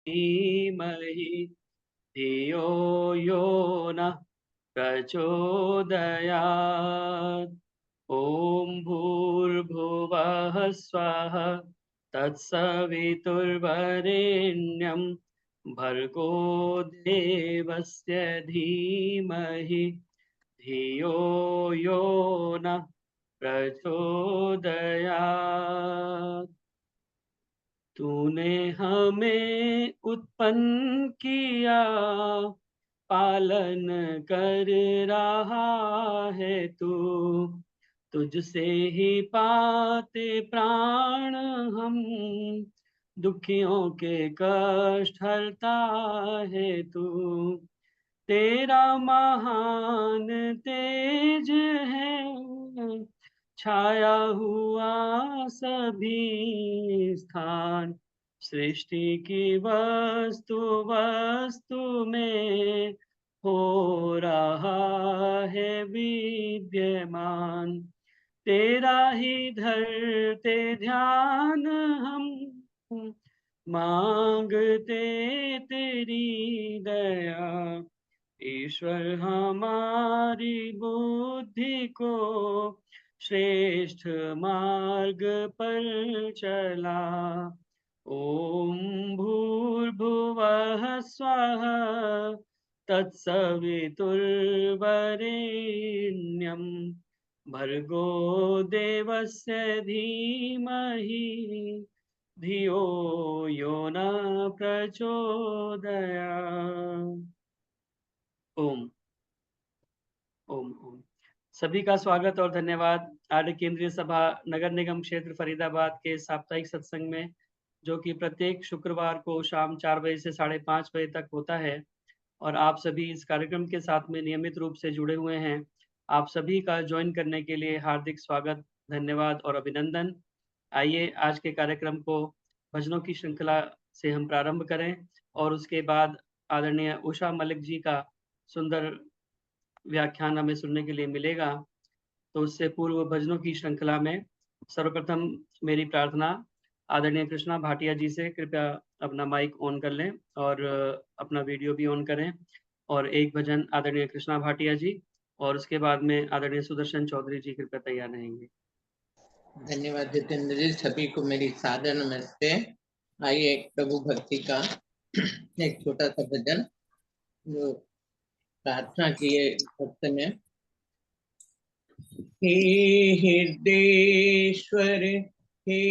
धीमहि धियो यो नः प्रचोदयात्। ॐ भूर्भुवः स्वः तत्सवितुर्वरेण्यं भर्गो देवस्य धीमहि धियो यो नः प्रचोदयात्। तूने हमें उत्पन्न किया, पालन कर रहा है तू। तुझसे ही पाते प्राण हम, दुखियों के कष्ट हरता है तू। तेरा महान तेज है, छाया हुआ सभी स्थान। सृष्टि की वस्तु वस्तु में हो रहा है विद्यमान। तेरा ही धरते ध्यान हम, मांगते तेरी दया। ईश्वर हमारी बुद्धि को श्रेष्ठ मार्ग पर चला। ओम भूर्भुवः स्वः तत्सवितुर्वरेण्यं भर्गो देवस्य धीमहि धियो यो न प्रचोदयात्। ओम ओम ओम। सभी का स्वागत और धन्यवाद आर्य केंद्रीय सभा नगर निगम क्षेत्र फरीदाबाद के साप्ताहिक सत्संग में, जो कि प्रत्येक शुक्रवार को शाम 4 बजे से 5:30 बजे तक होता है। और आप सभी इस कार्यक्रम के साथ में नियमित रूप से जुड़े हुए हैं। आप सभी का ज्वाइन करने के लिए हार्दिक स्वागत, धन्यवाद और अभिनंदन। आइए आज के कार्यक्रम को भजनों की श्रृंखला से हम प्रारंभ करें और उसके बाद आदरणीय उषा मलिक जी का सुंदर व्याख्यान हमें सुनने के लिए मिलेगा। तो उससे पूर्व भजनों की श्रृंखला में सर्वप्रथम मेरी प्रार्थना आदरणीय कृष्णा भाटिया जी से, कृपया अपना माइक ऑन कर लें और अपना वीडियो भी ऑन करें। और एक भजन आदरणीय कृष्णा भाटिया जी, और उसके बाद में आदरणीय सुदर्शन चौधरी जी कृपया तैयार रहेंगे। धन्यवाद जितेंद्र जी, सभी को मेरी सादर नमस्ते। आइए प्रभु भक्ति का एक छोटा सा भजन जो प्रार्थना किए भक्त ने। हे हृदयेश्वर, हे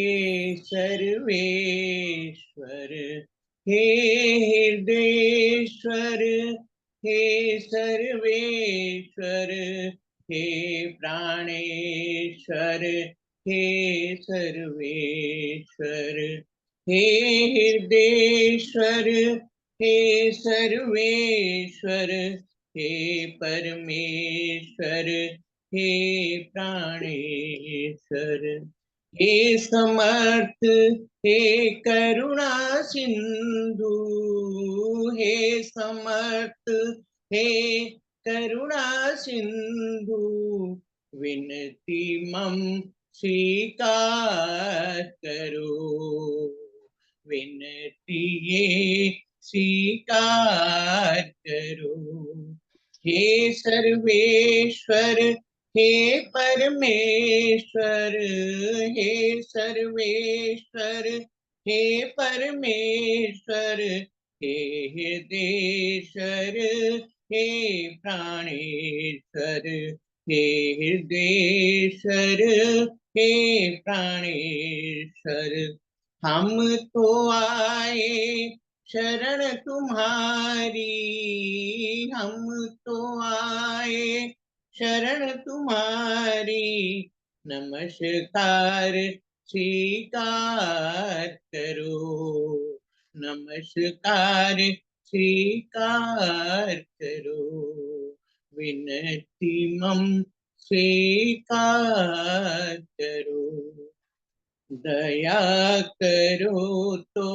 सर्वेश्वर, हे हृदयेश्वर, हे सर्वेश्वर, हे प्राणेश्वर, हे सर्वेश्वर, हे हृदयेश्वर, हे सर्वेश्वर, हे परमेश्वर, हे प्राणेश्वर, हे समर्थ, हे करुणा सिंधु, हे समर्थ, हे करुणा सिंधु, विनती मम स्वीकार करो, विनती ये स्वीकार करो। हे सर्वेश्वर, हे परमेश्वर, हे सर्वेश्वर, हे परमेश्वर, हे हृदयेश्वर, हे प्राणेश्वर, हे हृदयेश्वर, हे प्राणेश्वर। हम तो आए शरण तुम्हारी, हम तो आए शरण तुम्हारी, नमस्कार स्वीकार करो, नमस्कार स्वीकार करो, विनती मम स्वीकार करो। दया करो तो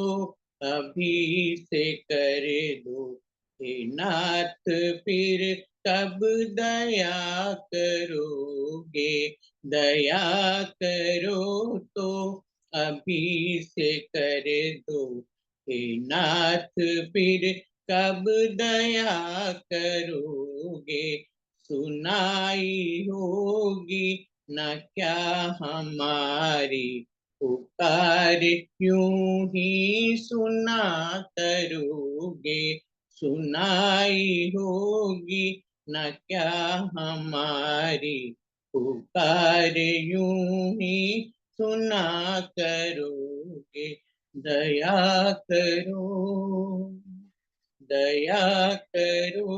अभी से कर दो, हे नाथ फिर कब दया करोगे, दया करो तो अभी से कर दो, हे नाथ फिर कब दया करोगे, सुनाई होगी न क्या हमारी पुकार, यूं ही सुना करोगे, सुनाई होगी न क्या हमारी पुकार, यूं ही सुना करोगे, दया करो, दया करो,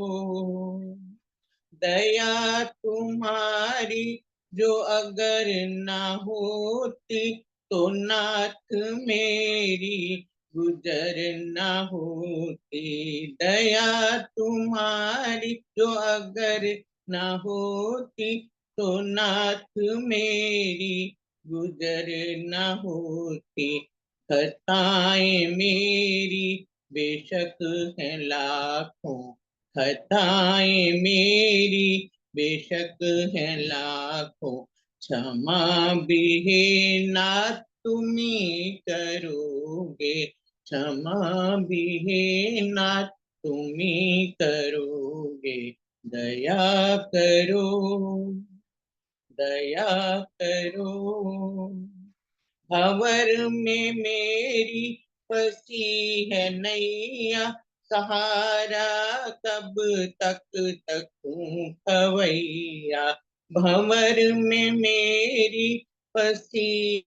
दया तुम्हारी जो अगर ना होती, तो नाथ मेरी गुजर ना होती, दया तुम्हारी जो अगर ना होती, तो नाथ मेरी गुजर ना होती, खताएं मेरी बेशक है लाखों, खताएं मेरी बेशक है लाखों, क्षमा भी है नाथ तुम्ही करोगे, क्षमा भी है नाथ तुम्ही करोगे, दया करो, दया करो, भंवर में मेरी फंसी है नैया, सहारा कब तक तकूं खवैया, भंवर में मेरी फंसी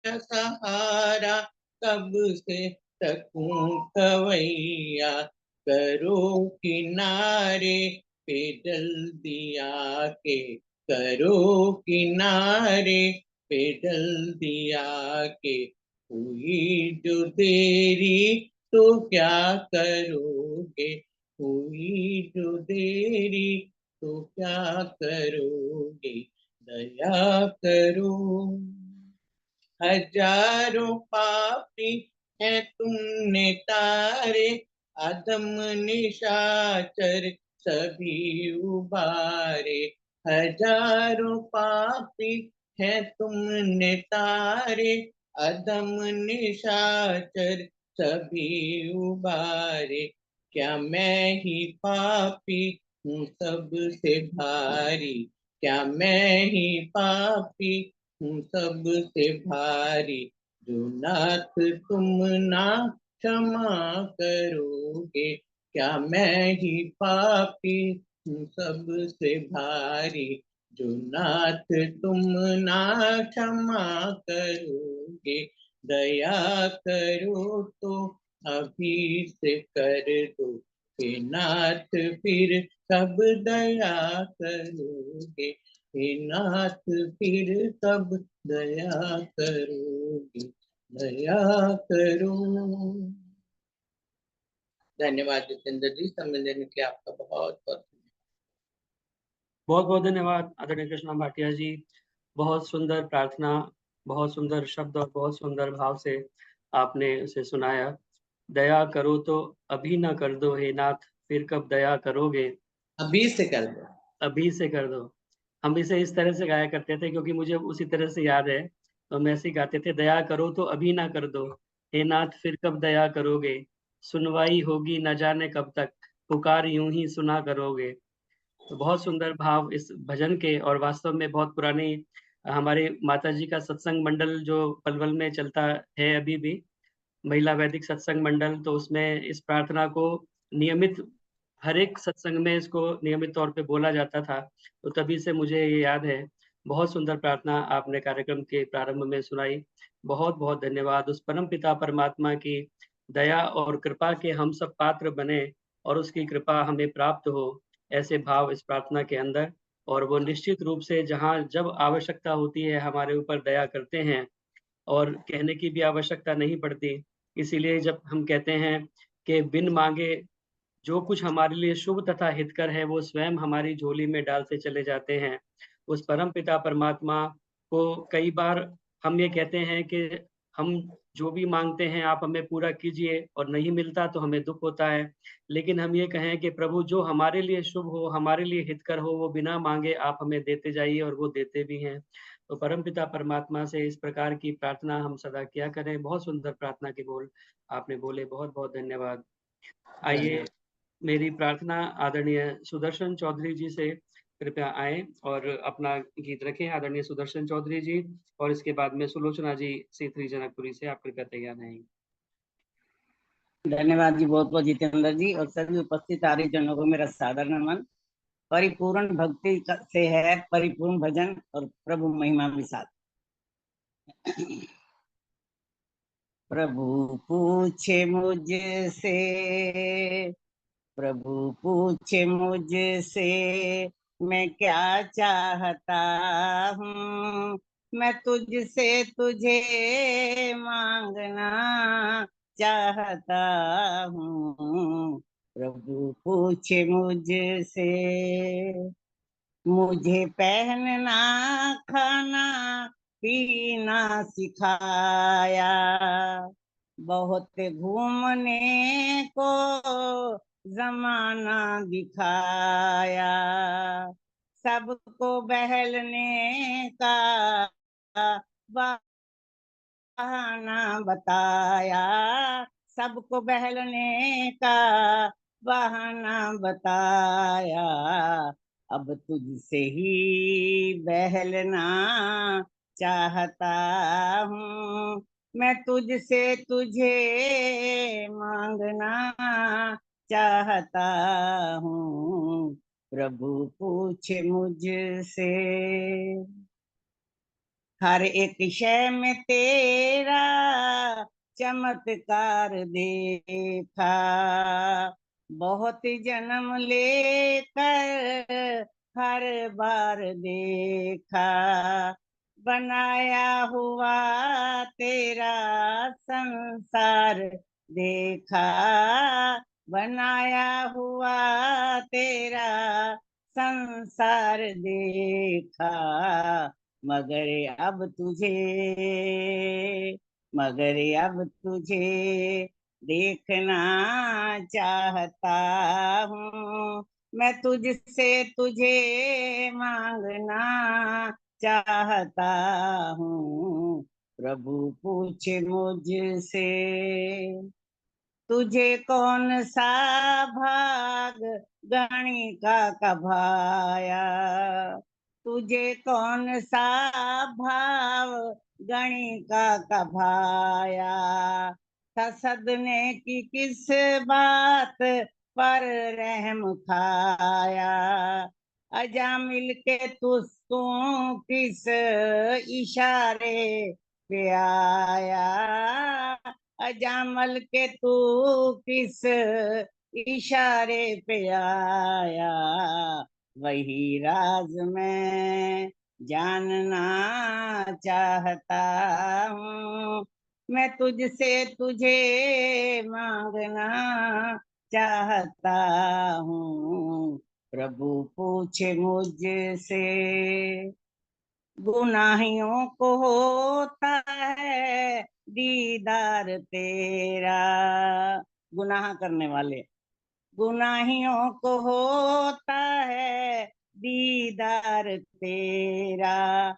सहारा कब से तकूं खवैया, करो किनारे पे जल्दी आके, करो किनारे पे जल्दी आके, हुई जो देरी तो क्या करोगे, हुई जो देरी तो क्या करोगे, दया करो, हजारों पापी हैं तुमने तारे, अधम निशाचर सभी उबारे, हजारों पापी हैं तुमने तारे, अधम निशाचर सभी उबारे, क्या मैं ही पापी हूँ सबसे भारी, क्या मैं ही पापी हूँ सबसे भारी, जो नाथ तुम ना क्षमा करोगे, क्या मैं ही पापी हूँ सबसे भारी, जो नाथ तुम ना क्षमा करोगे, दया करो तो अभी से कर दो, हे नाथ फिर कब दया करोगे, हे नाथ फिर कब दया करोगे, दया करो। धन्यवाद जितेंद्र जी, समय देने के लिए आपका बहुत बहुत बहुत बहुत धन्यवाद आदरणीय कृष्णा भाटिया जी। बहुत सुंदर प्रार्थना, बहुत सुंदर शब्द और बहुत सुंदर भाव से आपने उसे सुनाया। दया करो तो अभी ना कर दो हे नाथ, फिर कब दया करोगे, अभी से कर दो। अभी से कर दो। हम इसे इस तरह से गाया करते थे क्योंकि मुझे उसी तरह से याद है, तो हम ऐसे ही गाते थे, दया करो तो अभी ना कर दो हे नाथ, फिर कब दया करोगे, सुनवाई होगी न जाने कब तक, पुकार यूं ही सुना करोगे। तो बहुत सुंदर भाव इस भजन के, और वास्तव में बहुत पुरानी हमारे माता जी का सत्संग मंडल जो पलवल में चलता है अभी भी, महिला वैदिक सत्संग मंडल, तो उसमें इस प्रार्थना को नियमित, हर एक सत्संग में इसको नियमित तौर पे बोला जाता था, तो तभी से मुझे ये याद है। बहुत सुंदर प्रार्थना आपने कार्यक्रम के प्रारंभ में सुनाई। बहुत बहुत धन्यवाद। उस परम पिता परमात्मा की दया और कृपा के हम सब पात्र बने और उसकी कृपा हमें प्राप्त हो, ऐसे भाव इस प्रार्थना के अंदर। और वो निश्चित रूप से जहाँ जब आवश्यकता होती है हमारे ऊपर दया करते हैं, और कहने की भी आवश्यकता नहीं पड़ती। इसीलिए जब हम कहते हैं कि बिन मांगे जो कुछ हमारे लिए शुभ तथा हितकर है, वो स्वयं हमारी झोली में डालते चले जाते हैं। उस परम पिता परमात्मा को कई बार हम ये कहते हैं कि हम जो भी मांगते हैं आप हमें पूरा कीजिए, और नहीं मिलता तो हमें दुख होता है। लेकिन हम ये कहें कि प्रभु जो हमारे लिए शुभ हो, हमारे लिए हितकर हो, वो बिना मांगे आप हमें देते जाइए, और वो देते भी हैं। तो परमपिता परमात्मा से इस प्रकार की प्रार्थना हम सदा किया करें। बहुत सुंदर प्रार्थना के बोल आपने बोले, बहुत-बहुत धन्यवाद। आइए मेरी प्रार्थना आदरणीय सुदर्शन चौधरी जी से कृपया आएँ और अपना गीत रखें। आदरणीय सुदर्शन चौधरी जी और इसके बाद में सुलोचना जी C3 जनकपुरी से आप कृपया तैयार रहें। धन्यवाद जी, बहुत बहुत जितेंद्र जी और सभी उपस्थित आर्यजनों को मेरा सादर नमन। परिपूर्ण भक्ति से है परिपूर्ण भजन और प्रभु महिमा विशाल। प्रभु पूछे मुझसे, प्रभु पूछे मुझसे, मैं क्या चाहता हूँ, मैं तुझसे तुझे मांगना चाहता हूँ। प्रभु पूछे मुझसे, मुझे पहनना खाना पीना सिखाया, बहुत घूमने को जमाना दिखाया, सबको बहलने का बहाना बताया, सबको बहलने का बहाना बताया। अब तुझसे ही बहलना चाहता हूँ, मैं तुझसे तुझे मांगना चाहता हूँ। प्रभु पूछे मुझसे, हर एक शय में तेरा चमत्कार देखा, बहुत जन्म लेकर हर बार देखा, बनाया हुआ तेरा संसार देखा, बनाया हुआ तेरा संसार देखा, मगर अब तुझे देखना चाहता हूँ, मैं तुझसे तुझे मांगना चाहता हूँ। प्रभु पूछे मुझसे, तुझे कौन सा भाग गणिका का भाया, तुझे कौन सा भाव गणिका का भाया, था सदने की किस बात पर रहम खाया, अजामिल के तू किस इशारे पे आया, अजामल के तू किस इशारे पे आया, वही राज मैं जानना चाहता हूँ, मैं तुझसे तुझे मांगना चाहता हूँ। प्रभु पूछे मुझसे, गुनाहियों को होता है दीदार तेरा, गुनाह करने वाले गुनाहियों को होता है दीदार तेरा,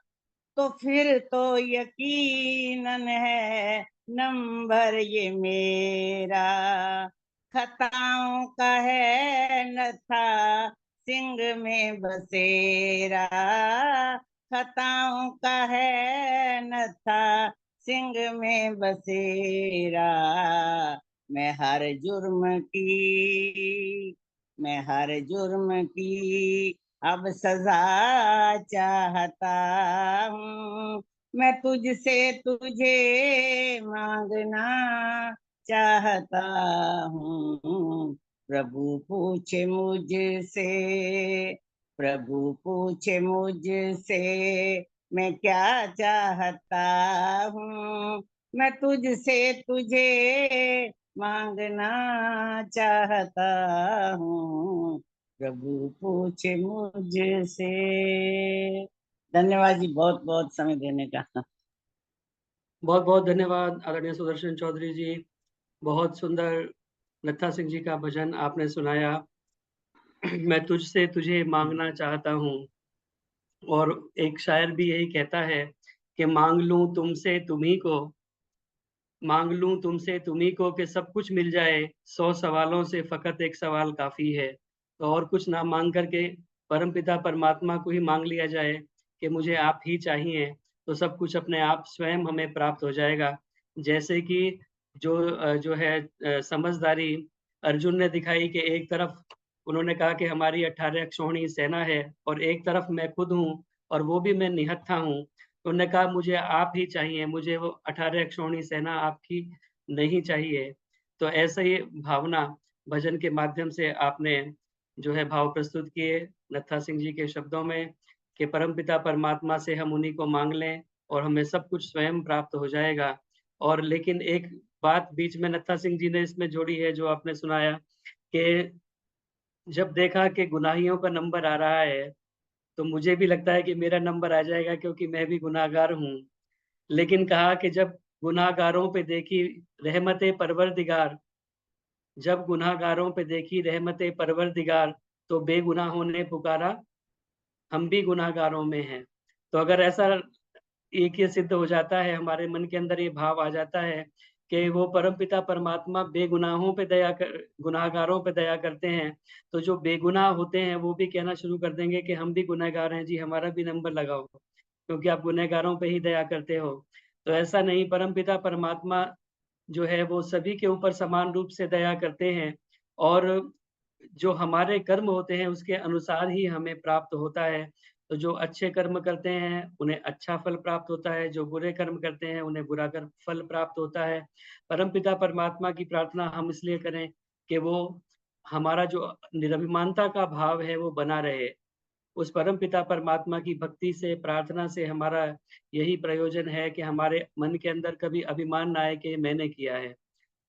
तो फिर तो यकीनन है नंबर ये मेरा, खताओं का है न था सिंह में बसेरा, खताओं का है न था सिंह में बसेरा, मैं हर जुर्म की अब सजा चाहता हूँ, मैं तुझसे तुझे मांगना चाहता हूँ। प्रभु पूछे मुझसे, मैं क्या चाहता हूँ, मैं तुझसे तुझे मांगना चाहता हूँ। प्रभु पूछे मुझसे। धन्यवाद जी, बहुत बहुत समय देने का। बहुत-बहुत धन्यवाद आदरणीय सुदर्शन चौधरी जी। बहुत सुंदर लता सिंह जी का भजन आपने सुनाया। मैं तुझसे तुझे माँगना चाहता हूँ। और एक शायर भी यही कहता है कि माँग लूँ तुमसे तुम्ही को, माँग लूँ तुमसे तुम्ही को कि सब कुछ मिल जाए, 100 सवालों से फ़कत एक सवाल काफ़ी है। तो और कुछ ना माँग कर के परमपिता परमात्मा को ही माँग लिया जाए कि मुझे आप ही चाहिए, तो सब कुछ अपने आप स्वयं हमें प्राप्त हो जाएगा। जैसे कि जो है समझदारी अर्जुन ने दिखाई कि एक तरफ उन्होंने कहा कि हमारी 18 अक्षौहिणी सेना है और एक तरफ मैं खुद हूँ और वो भी मैं निहत्था हूँ। तो उन्होंने कहा मुझे आप ही चाहिए, मुझे वो 18 अक्षौहिणी सेना आपकी नहीं चाहिए। तो ऐसा ही भावना भजन के माध्यम से आपने जो है भाव प्रस्तुत किए नत्था सिंह जी के शब्दों में कि परमपिता परमात्मा से हम उन्हीं को माँग लें और हमें सब कुछ स्वयं प्राप्त हो जाएगा। और लेकिन एक बात बीच में नत्था सिंह जी ने इसमें जोड़ी है जो आपने सुनाया कि जब देखा कि गुनाहियों का नंबर आ रहा है, तो मुझे भी लगता है कि मेरा नंबर आ जाएगा क्योंकि मैं भी गुनाहगार हूँ। लेकिन कहा कि जब गुनाहगारों पे देखी रहमत-ए परवरदिगार, जब गुनाहगारों पे देखी रहमत-ए परवरदिगार, तो बेगुनाहों ने पुकारा, हम भी गुनाहगारों में हैं। तो अगर ऐसा एक ये सिद्ध हो जाता है, हमारे मन के अंदर ये भाव आ जाता है कि वो परमपिता परमात्मा बेगुनाहों पे दया कर गुनाहगारों पे दया करते हैं, तो जो बेगुनाह होते हैं, वो भी कहना शुरू कर देंगे कि हम भी गुनहगार हैं जी, हमारा भी नंबर लगाओ, क्योंकि आप गुनहगारों पे ही दया करते हो। तो ऐसा नहीं, परमपिता परमात्मा जो है वो सभी के ऊपर समान रूप से दया करते हैं और जो हमारे कर्म होते हैं उसके अनुसार ही हमें प्राप्त होता है। तो जो अच्छे कर्म करते हैं उन्हें अच्छा फल प्राप्त होता है, जो बुरे कर्म करते हैं उन्हें बुरा कर्म फल प्राप्त होता है। परमपिता परमात्मा की प्रार्थना हम इसलिए करें कि वो हमारा जो निरभिमानता का भाव है वो बना रहे। उस परमपिता परमात्मा की भक्ति से, प्रार्थना से हमारा यही प्रयोजन है कि हमारे मन के अंदर कभी अभिमान ना आए कि मैंने किया है।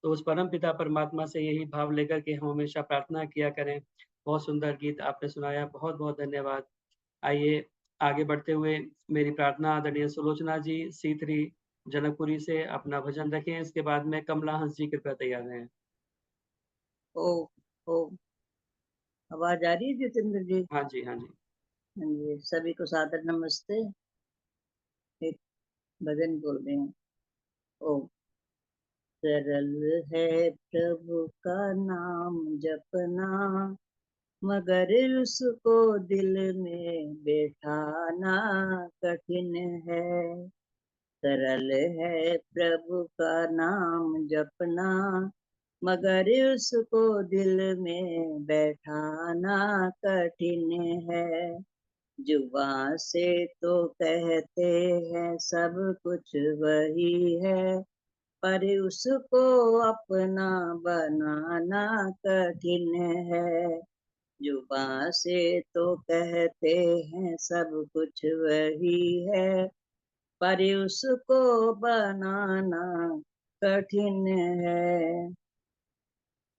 तो उस परमपिता परमात्मा से यही भाव लेकर के हम हमेशा प्रार्थना किया करें। बहुत सुंदर गीत आपने सुनाया, बहुत-बहुत धन्यवाद। आइए आगे बढ़ते हुए मेरी प्रार्थना आदरणीय सुलोचना जी, C3 जनकपुरी से अपना भजन रखें, इसके बाद में कमला हंस जी कृपया तैयार रहें। ओ ओ आवाज आ रही है जितेंद्र जी? हाँ जी, हाँ जी। हाँ जी, सभी को सादर नमस्ते। एक भजन बोल रहे हैं। ओ सरल है प्रभु का नाम जपना, मगर उसको दिल में बैठाना कठिन है। सरल है प्रभु का नाम जपना, मगर उसको दिल में बैठाना कठिन है। जुबां से तो कहते हैं सब कुछ वही है, पर उसको अपना बनाना कठिन है। जुबां से तो कहते हैं सब कुछ वही है, पर उसको बनाना कठिन है।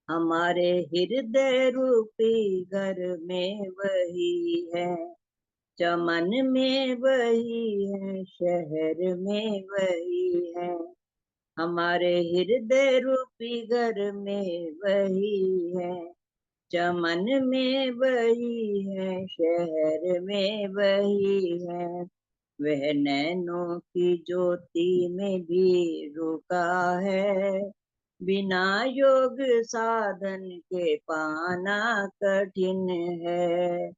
हमारे हृदय रूपी घर में वही है, चमन में वही है, शहर में वही है। हमारे हृदय रूपी घर में वही है, चमन में वही है, शहर में वही है। वह नैनों की ज्योति में भी रुका है, बिना योग साधन के पाना कठिन है।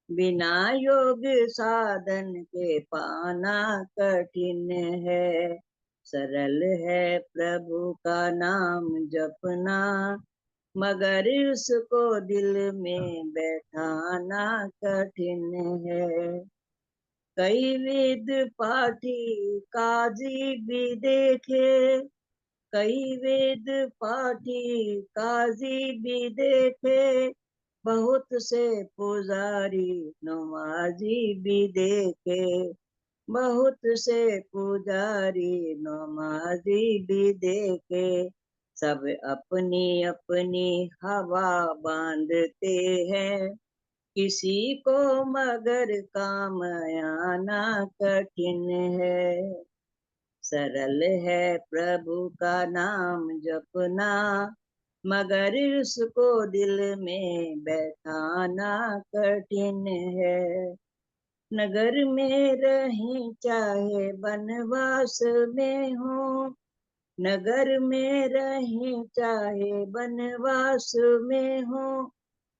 बिना योग साधन के पाना कठिन है। सरल है प्रभु का नाम जपना, मगर उसको दिल में बैठाना कठिन है। कई वेद पाठी काजी भी देखे, कई वेद पाठी काजी भी देखे, बहुत से पुजारी नमाजी भी देखे, बहुत से पुजारी नमाजी भी देखे। सब अपनी अपनी हवा बांधते हैं, किसी को मगर काम आना कठिन है। सरल है प्रभु का नाम जपना, मगर उसको दिल में बैठाना कठिन है। नगर में रहें चाहे बनवास में हो, नगर में रहें चाहे बनवास में हो,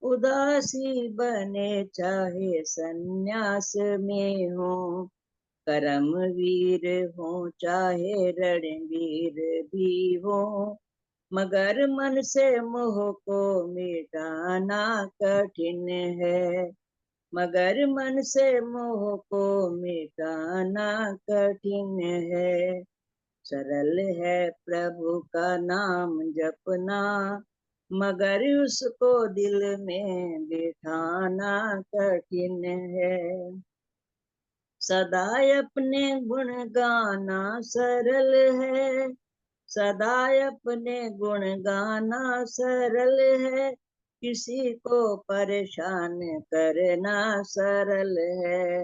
उदासी बने चाहे सन्यास में हो, कर्मवीर हो चाहे रणवीर भी हो, मगर मन से मोह को मिटाना कठिन है, मगर मन से मोह को मिटाना कठिन है। सरल है प्रभु का नाम जपना, मगर उसको दिल में बिठाना कठिन है। सदा अपने गुण गाना सरल है, सदा अपने गुण गाना सरल है, किसी को परेशान करना सरल है,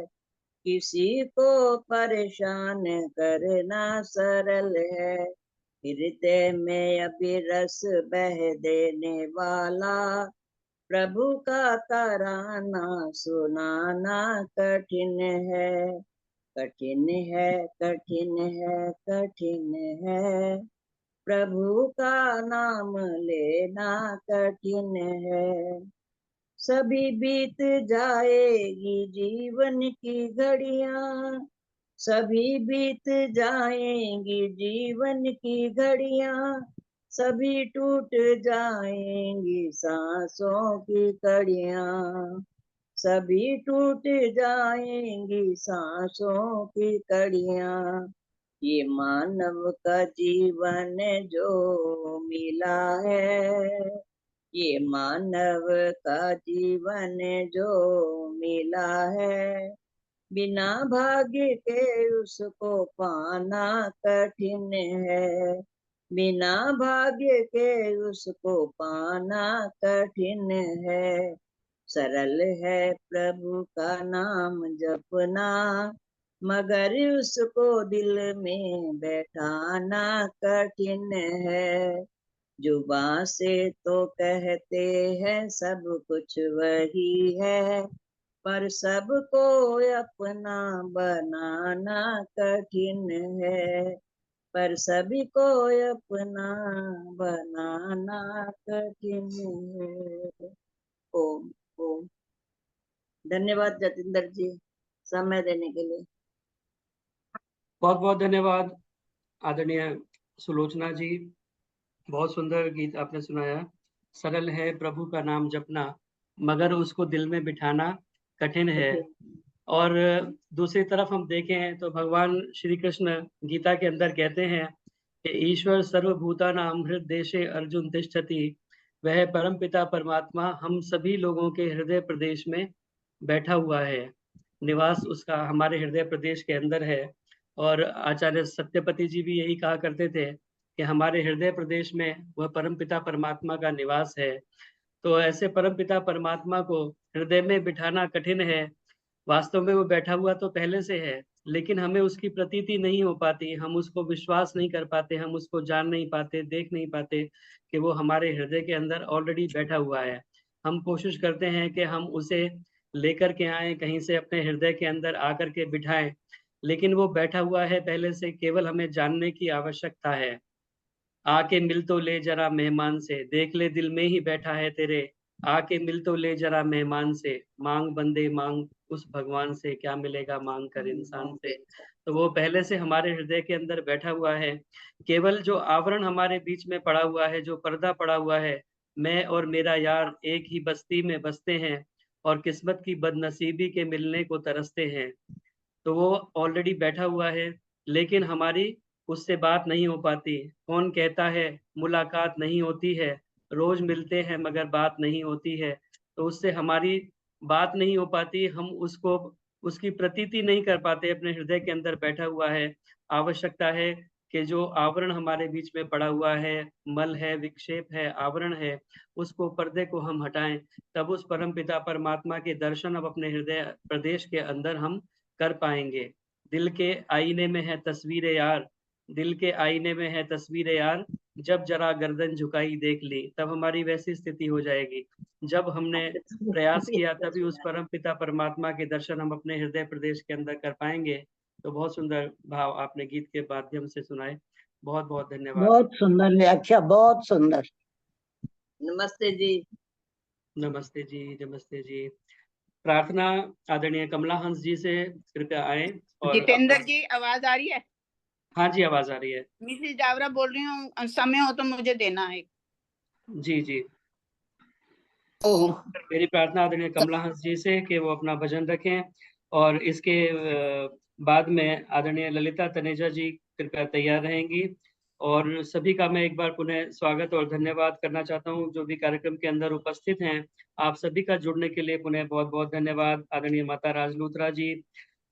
किसी को परेशान करना सरल है। हृदय में अभिरस बह देने वाला, प्रभु का तराना सुनाना कठिन है, कठिन है, कठिन है, कठिन है, प्रभु का नाम लेना कठिन है। सभी बीत जाएगी जीवन की घड़ियां, सभी बीत जाएंगी जीवन की घड़ियां, सभी टूट जाएंगी सांसों की कड़ियां, सभी टूट जाएंगी सांसों की कड़ियां। ये मानव का जीवन जो मिला है, ये मानव का जीवन जो मिला है, बिना भाग्य के उसको पाना कठिन है, बिना भाग्य के उसको पाना कठिन है। सरल है प्रभु का नाम जपना, मगर उसको दिल में बैठाना कठिन है। जुबां से तो कहते हैं सब कुछ वही है, पर सबको अपना बनाना कठिन है, पर सभी को अपना बनाना कठिन है। ओम ओम। धन्यवाद जतिंदर जी, समय देने के लिए। बहुत बहुत धन्यवाद आदरणीय सुलोचना जी, बहुत सुंदर गीत आपने सुनाया। सरल है प्रभु का नाम जपना, मगर उसको दिल में बिठाना कठिन है। और दूसरी तरफ हम देखें तो भगवान श्री कृष्ण गीता के अंदर कहते हैं कि ईश्वर सर्वभूतानां हृदयेशे अर्जुन तिष्ठति, वह परमपिता परमात्मा हम सभी लोगों के हृदय प्रदेश में बैठा हुआ है, निवास उसका हमारे हृदय प्रदेश के अंदर है। और आचार्य सत्यपति जी भी यही कहा करते थे कि हमारे हृदय प्रदेश में वह परमपिता परमात्मा का निवास है। तो ऐसे परमपिता परमात्मा को हृदय में बिठाना कठिन है। वास्तव में वो बैठा हुआ तो पहले से है, लेकिन हमें उसकी प्रतीति नहीं हो पाती, हम उसको विश्वास नहीं कर पाते, हम उसको जान नहीं पाते, देख नहीं पाते कि वो हमारे हृदय के अंदर ऑलरेडी बैठा हुआ है। हम कोशिश करते हैं कि हम उसे लेकर के आए, कहीं से अपने हृदय के अंदर आकर के बिठाएं, लेकिन वो बैठा हुआ है पहले से, केवल हमें जानने की आवश्यकता है। आके मिल तो ले जरा मेहमान से, देख ले दिल में ही बैठा है तेरे, आके मिल तो ले जरा मेहमान से, मांग बंदे मांग उस भगवान से, क्या मिलेगा मांग कर इंसान से। तो वो पहले से हमारे हृदय के अंदर बैठा हुआ है। केवल जो आवरण हमारे बीच में पड़ा हुआ है, जो पर्दा पड़ा हुआ है, मैं और मेरा यार एक ही बस्ती में बसते हैं और किस्मत की बदनसीबी के मिलने को तरसते हैं। तो वो ऑलरेडी बैठा हुआ है, लेकिन हमारी उससे बात नहीं हो पाती। कौन कहता है मुलाकात नहीं होती है, रोज मिलते हैं मगर बात नहीं होती है। तो उससे हमारी बात नहीं हो पाती, हम उसको उसकी प्रतीति नहीं कर पाते, अपने हृदय के अंदर बैठा हुआ है। आवश्यकता है कि जो आवरण हमारे बीच में पड़ा हुआ है, मल है, विक्षेप है, आवरण है, उसको पर्दे को हम हटाएं, तब उस परमपिता परमात्मा के दर्शन अब अपने हृदय प्रदेश के अंदर हम कर पाएंगे। दिल के आईने में है तस्वीर यार, दिल के आईने में है तस्वीर यार, जब जरा गर्दन झुकाई देख ली, तब हमारी वैसी स्थिति हो जाएगी। जब हमने प्रयास किया तभी उस परम पिता परमात्मा के दर्शन हम अपने हृदय प्रदेश के अंदर कर पाएँगे। तो बहुत सुंदर भाव आपने गीत के माध्यम से सुनाए। बहुत-बहुत धन्यवाद। बहुत सुंदर व्याख्या, बहुत सुंदर। नमस्ते जी। नमस्ते जी, नमस्ते जी। प्रार्थना आदरणीय कमला हंस जी से कृपया आएँ और जितेंद्र अपना जी आवाज आ रही है? हाँ जी, आवाज़ आ रही है। मिसेस जावरा बोल रही हूँ, समय हो तो मुझे देना है। जी, जी। ओह, मेरी प्रार्थना आदरणीय कमला हंस जी से कि वो अपना भजन रखें और इसके बाद में आदरणीय ललिता तनेजा जी कृपया तैयार रहेंगी और सभी का मैं एक बार पुनः स्वागत और धन्यवाद करना चाहता हूँ, जो भी कार्यक्रम के अंदर उपस्थित हैं। आप सभी का जुड़ने के लिए पुनः बहुत-बहुत धन्यवाद। आदरणीय माता राज लूथरा जी,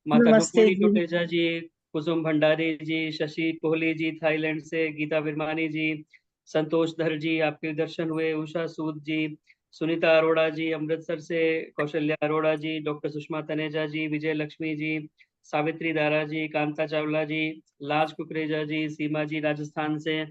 माता नमस्ते रुक्मिणी जी। टुटेजा जी, कुसुम भंडारी जी, शशि कोहली जी थाईलैंड से, गीता विरमानी जी, संतोष धर जी आपके दर्शन हुए, उषा सूद जी, सुनीता अरोड़ा जी अमृतसर से, कौशल्या अरोड़ा जी, डॉक्टर सुषमा तनेजा जी, विजय लक्ष्मी जी, सावित्री दारा जी, कांता चावला जी, लाज कुकरेजा जी, सीमा जी राजस्थान से,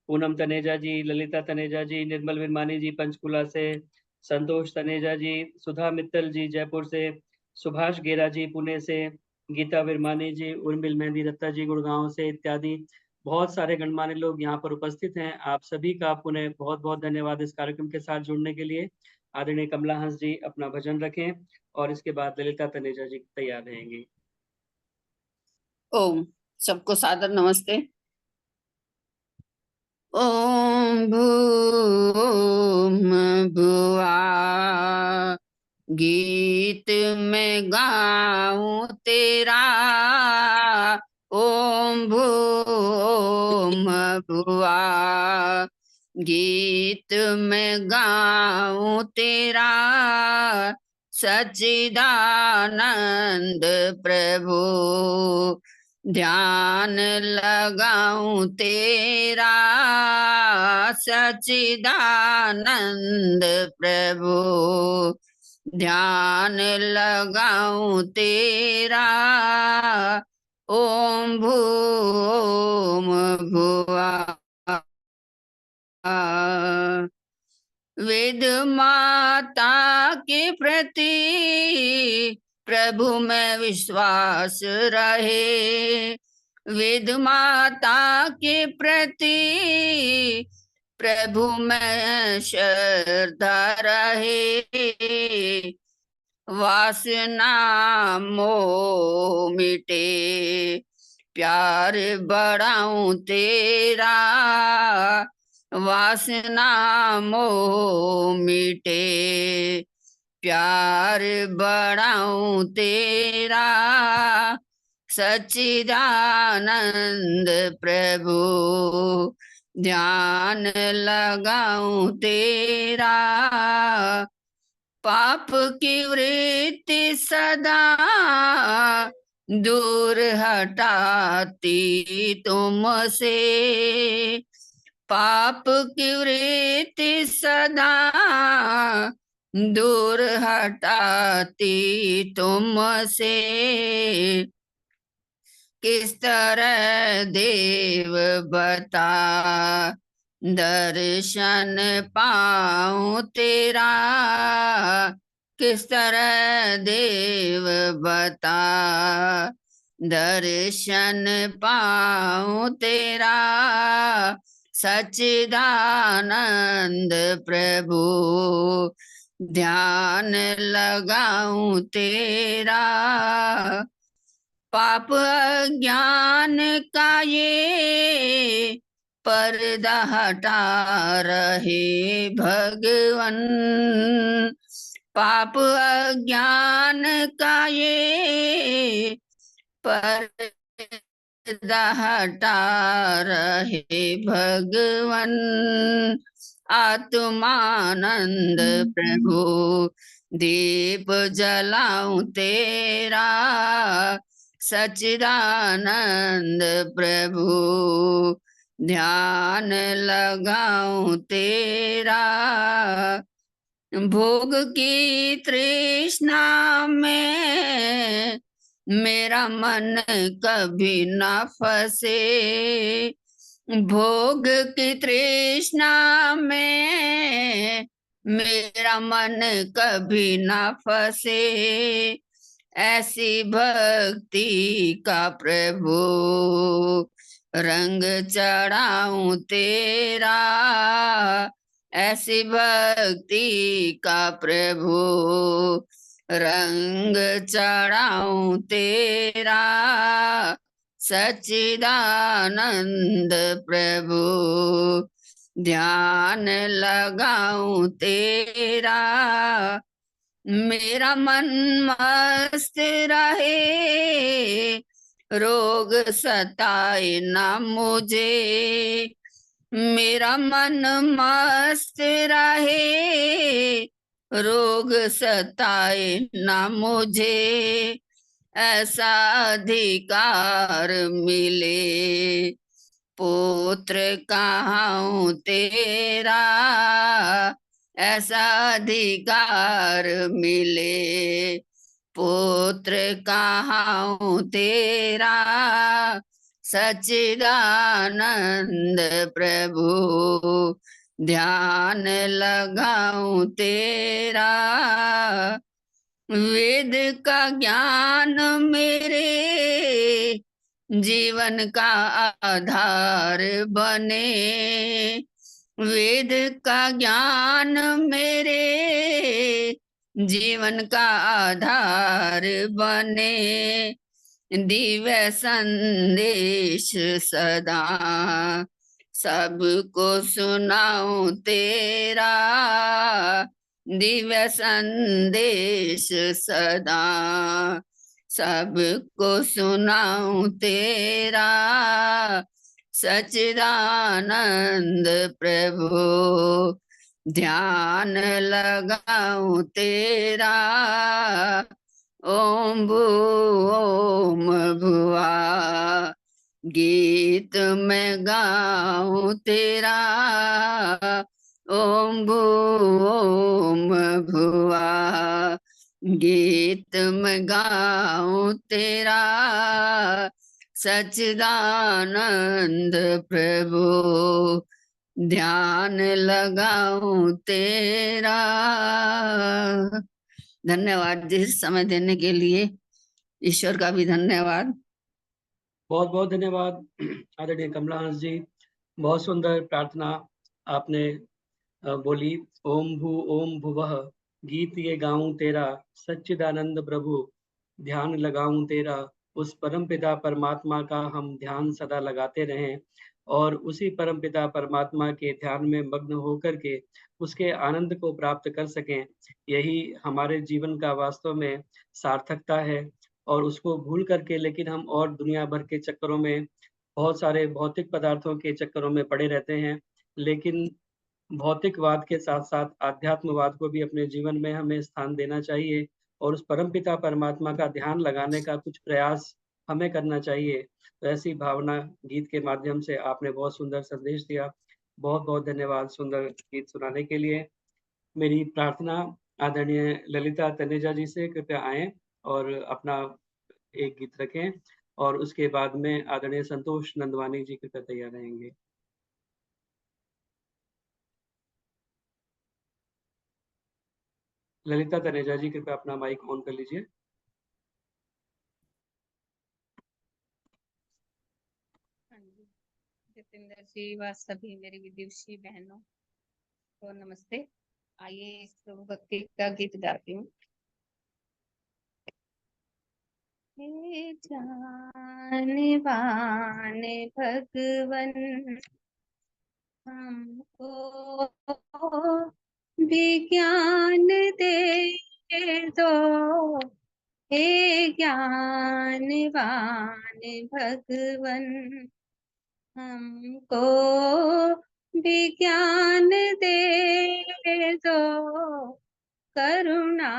पूनम तनेजा जी, ललिता तनेजा जी, निर्मल विरमानी जी पंचकुला से, संतोष तनेजा जी, सुधा मित्तल जी जयपुर से, सुभाष गेरा जी पुणे से, गीता विरमानी जी, उर्मिल मेहंदी दत्ता जी गुड़गांव से इत्यादि बहुत सारे गणमान्य लोग यहाँ पर उपस्थित हैं। आप सभी का पुनः बहुत-बहुत धन्यवाद इस कार्यक्रम के साथ जुड़ने के लिए। आदरणीय कमला हंस जी अपना भजन रखें और इसके बाद ललिता तनेजा जी तैयार रहेंगी। ओम, सबको सादर नमस्ते। ओम भूम भुआ गीत में गाऊं तेरा, ओम भूम भुआ गीत में गाऊं तेरा, सच्चिदानंद प्रभु ध्यान लगाऊं तेरा, सच्चिदानंद प्रभु ध्यान लगाऊं तेरा, ओम भूम भुआ वेद माता के प्रति प्रभु में विश्वास रहे, वेद माता के प्रति प्रभु में श्रद्धा रहे, वासना मोह मिटे प्यार बढ़ाऊं तेरा, वासना मोह मिटे प्यार बढ़ाऊं तेरा, सच्चिदानंद प्रभु ध्यान लगाऊं तेरा, पाप की वृत्ति सदा दूर हटाती तुमसे, पाप की वृत्ति सदा दूर हटाती तुमसे, किस तरह देव बता दर्शन पाऊं तेरा, किस तरह देव बता दर्शन पाऊं तेरा, सच्चिदानंद प्रभु ध्यान लगाऊं तेरा, पाप अज्ञान का ये पर्दा हटा रहे भगवन, पाप अज्ञान का ये पर्दा हटा रहे भगवन, आत्मानंद प्रभु दीप जलाऊं तेरा, सच्चिदानंद प्रभु ध्यान लगाऊं तेरा, भोग की तृष्णा में मेरा मन कभी ना फंसे, भोग की तृष्णा में मेरा मन कभी ना फंसे, ऐसी भक्ति का प्रभु रंग चढ़ाऊं तेरा, ऐसी भक्ति का प्रभु रंग चढ़ाऊं तेरा, सच्चिदानंद प्रभु ध्यान लगाऊं तेरा, मेरा मन मस्त रहे, रोग सताए ना मुझे, मेरा मन मस्त रहे, रोग सताए ना मुझे, ऐसा अधिकार मिले, पुत्र कहाऊं तेरा, ऐसा अधिकार मिले, पुत्र कहाऊं तेरा, सच्चिदानंद प्रभु ध्यान लगाऊं तेरा, वेद का ज्ञान मेरे जीवन का आधार बने, वेद का ज्ञान मेरे जीवन का आधार बने, दिव्य संदेश सदा सबको सुनाऊं तेरा, दिव्य संदेश सदा सबको सुनाऊं तेरा, सच्चिदानंद प्रभु ध्यान लगाऊं तेरा, ओम भू ओम भुआ गीत में गाऊं तेरा, ओम भू ओम भुआ गीत में गाऊं तेरा, सच्चिदानंद प्रभु ध्यान लगाऊं तेरा। धन्यवाद जी, समय देने के लिए ईश्वर का भी धन्यवाद। बहुत बहुत धन्यवाद आदरणीय कमला हंस जी, बहुत सुंदर प्रार्थना आपने बोली। ओम भुवः गीत ये गाऊं तेरा, सच्चिदानंद प्रभु ध्यान लगाऊं तेरा, उस परम पिता परमात्मा का हम ध्यान सदा लगाते रहें और उसी परम पिता परमात्मा के ध्यान में मग्न होकर के उसके आनंद को प्राप्त कर सकें, यही हमारे जीवन का वास्तव में सार्थकता है। और उसको भूल करके लेकिन हम और दुनिया भर के चक्करों में, बहुत सारे भौतिक पदार्थों के चक्करों में पड़े रहते हैं, लेकिन भौतिकवाद के साथ साथ आध्यात्मवाद को भी अपने जीवन में हमें स्थान देना चाहिए और उस परमपिता परमात्मा का ध्यान लगाने का कुछ प्रयास हमें करना चाहिए। तो ऐसी भावना गीत के माध्यम से आपने बहुत सुंदर संदेश दिया। बहुत बहुत धन्यवाद सुंदर गीत सुनाने के लिए। मेरी प्रार्थना आदरणीय ललिता तनेजा जी से कृपया आएं और अपना एक गीत रखें और उसके बाद में आदरणीय संतोष नंदवानी जी कृपया तैयार रहेंगे। ललिता तनेजा जी कृपया अपना माइक ऑन कर लीजिए। जितेंद्र जी व सभी मेरी विदुषी बहनों को नमस्ते। आइए प्रभु भक्ति का गीत गाती हूँ। हे जाने वाने भगवन हमको विज्ञान दे दो, हे ज्ञानवान भगवन हमको विज्ञान दे दो, करुणा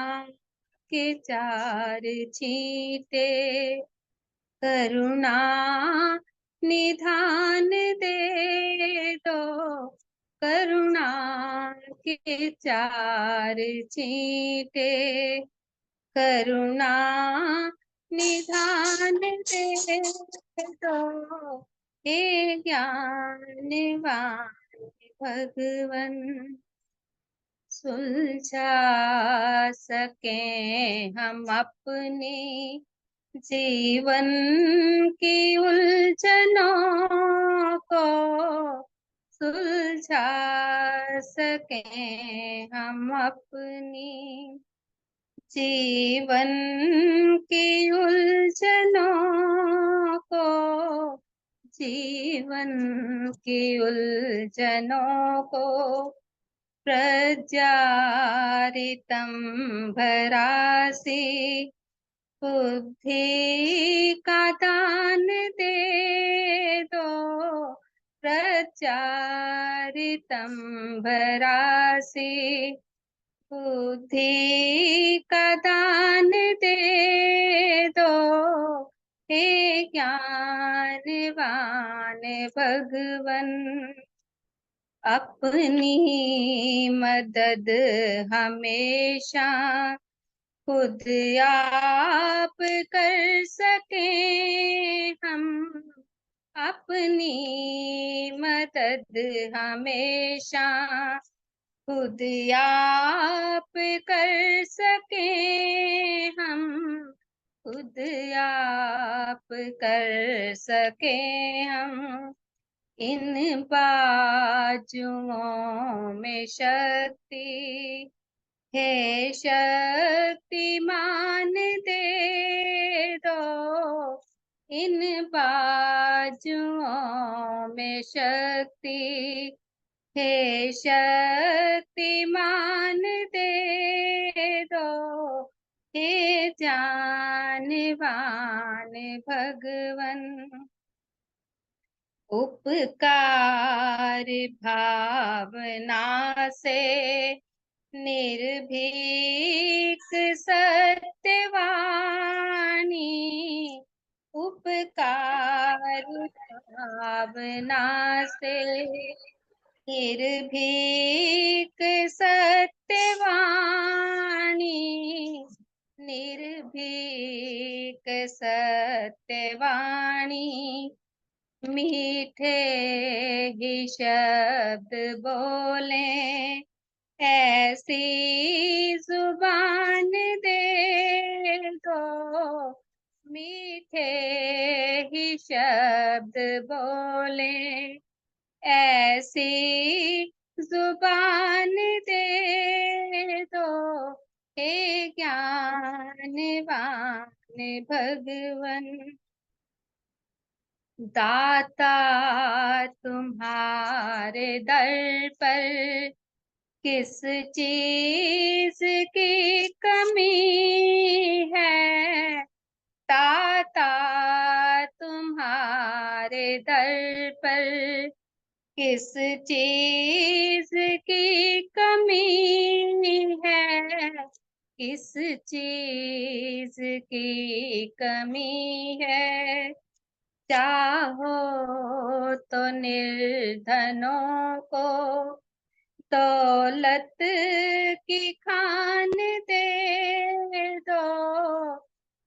के चार छींटे करुणा निधान दे दो, करुणा के चार छींटे करुणा निधान दे दो, हे ज्ञानवान भगवन सुलझा सके हम अपने जीवन की उलझनों को, सुलझा सके हम अपनी जीवन की उलझनों को, जीवन की उलझनों को प्रज्वारितं भरासी बुद्धि का दान दे दो, प्रज्वारितं भरासी बुद्धि का दान दे दो, हे ज्ञानवान भगवन अपनी मदद हमेशा खुद आप कर सके हम, अपनी मदद हमेशा खुद आप कर सके हम, खुद आप कर सके हम। इन बाजुओं में शक्ति है, शक्तिमान दे दो, इन बाजुओं में शक्ति है, शक्तिमान दे दो, हे जानवान भगवन उपकार भावना से निर्भीक सत्यवाणी, उपकार भावना से निर्भीक सत्यवाणी, निर्भीक सत्यवाणी मीठे ही शब्द बोले ऐसी जुबान दे दो, मीठे ही शब्द बोले ऐसी जुबान दे दो, हे ज्ञानवान भगवन दाता तुम्हारे दर पर किस चीज की कमी है, दाता तुम्हारे दर पर किस चीज की कमी है, किस चीज की कमी है। चाहो तो निर्धनों को दौलत की खान दे दो,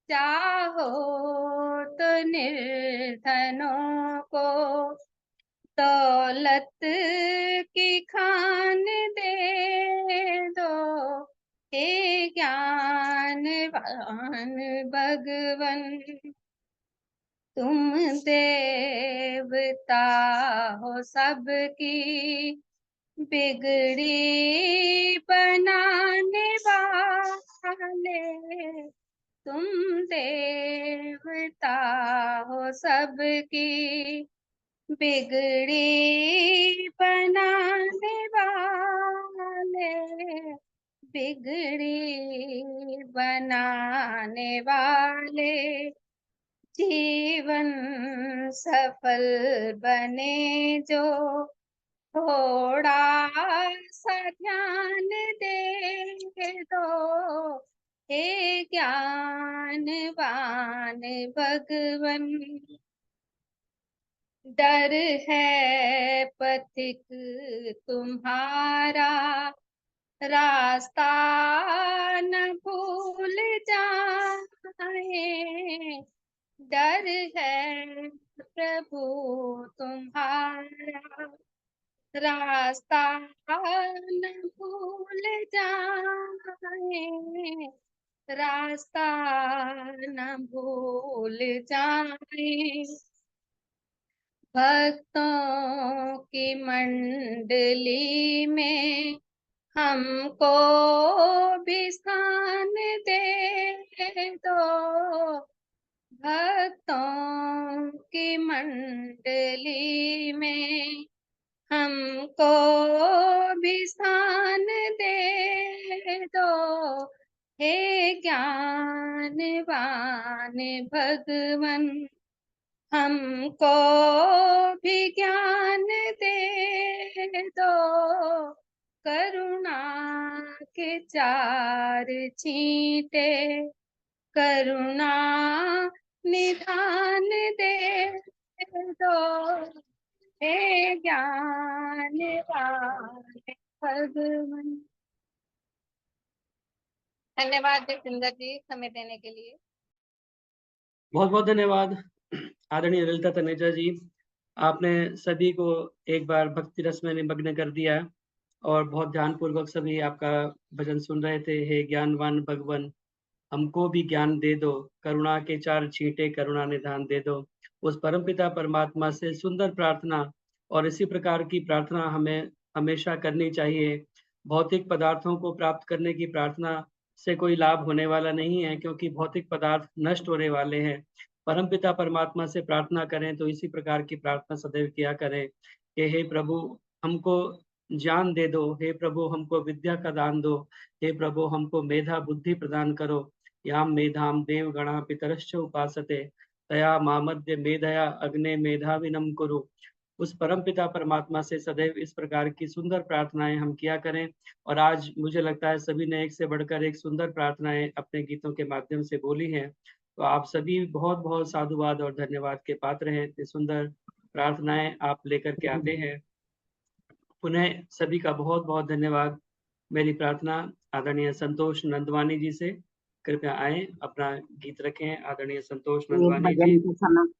चाहो तो निर्धनों को दौलत की खान दे दो, हे ज्ञानवान भगवन तुम देवता हो सबकी बिगड़ी बनाने वाले, तुम देवता हो सबकी बिगड़ी बनाने वाले, बिगड़ी बनाने वाले जीवन सफल बने जो थोड़ा सा ध्यान दे दो, हे ज्ञानवान भगवन डर है पथिक तुम्हारा रास्ता न भूल जाए, डर है प्रभु तुम्हारा, रास्ता न भूल जाए, रास्ता न भूल जाए। भक्तों की मंडली में हमको भी स्थान दे दो, भक्तों की मंडली में हमको भी स्थान दे दो। हे ज्ञानवान भगवन, हमको भी ज्ञान दे दो, करुणा के चार छींटे करुणा निधान दे दो। हे ज्ञानवान भगवन। धन्यवाद जतिंदर जी समय देने के लिए। बहुत बहुत धन्यवाद आदरणीय ललिता तनेजा जी, आपने सभी को एक बार भक्ति रस में निमग्न कर दिया और बहुत ध्यानपूर्वक सभी आपका भजन सुन रहे थे। हे ज्ञानवान भगवन, हमको भी ज्ञान दे दो, करुणा के चार छींटे करुणा निधान दे दो। उस परमपिता परमात्मा से सुंदर प्रार्थना, और इसी प्रकार की प्रार्थना हमें हमेशा करनी चाहिए। भौतिक पदार्थों को प्राप्त करने की प्रार्थना से कोई लाभ होने वाला नहीं है, क्योंकि भौतिक पदार्थ नष्ट होने वाले हैं। परमपिता परमात्मा से प्रार्थना करें तो इसी प्रकार की प्रार्थना सदैव किया करें कि हे प्रभु हमको ज्ञान दे दो, हे प्रभु हमको विद्या का दान दो, हे प्रभु हमको मेधा बुद्धि प्रदान करो। याम मेधाम देवगणा पितरश्च उपासते, तया मामद्य मेधया अग्ने मेधाविनम कुरु। उस परमपिता परमात्मा से सदैव इस प्रकार की सुंदर प्रार्थनाएं हम किया करें। और आज मुझे लगता है सभी ने एक से बढ़कर एक सुंदर प्रार्थनाएं अपने गीतों के माध्यम से बोली हैं। तो आप सभी बहुत बहुत साधुवाद और धन्यवाद के पात्र हैं। इतनी सुंदर प्रार्थनाएं आप लेकर के आते हैं। पुनः सभी का बहुत बहुत धन्यवाद। मेरी प्रार्थना आदरणीय संतोष नंदवानी जी से, कृपया आए अपना गीत रखें। आदरणीय संतोष नंदवानी जी।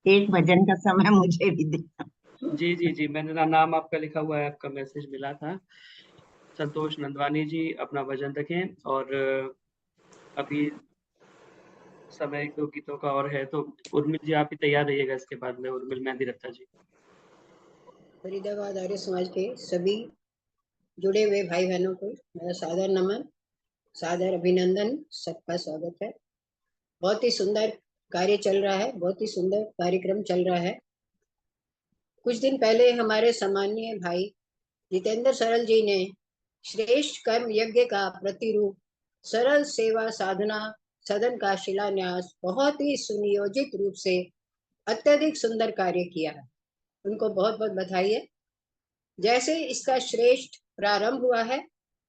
एक भजन का समय मुझे भी देना। जी जी जी, मैंने नाम आपका लिखा हुआ है, आपका मैसेज मिला था। संतोष नंदवानी जी अपना भजन रखें। और अभी समय 2 गीतों का और है, तो उर्मिल जी आप ही तैयार रहिएगा इसके बाद में। उर्मिल मेहंदी रफ्ता जी। फरीदाबाद आर्य समाज के सभी जुड़े हुए भाई बहनों को मेरा सादर नमन, सादर अभिनंदन, सबका स्वागत है। बहुत ही सुंदर कार्य चल रहा है, बहुत ही सुंदर कार्यक्रम चल रहा है। कुछ दिन पहले हमारे सम्माननीय भाई जितेंद्र सरल जी ने श्रेष्ठ कर्म यज्ञ का प्रतिरूप सरल सेवा साधना सदन का शिलान्यास बहुत ही सुनियोजित रूप से अत्यधिक सुंदर कार्य किया है। उनको बहुत बहुत बधाई है। जैसे इसका श्रेष्ठ प्रारंभ हुआ है,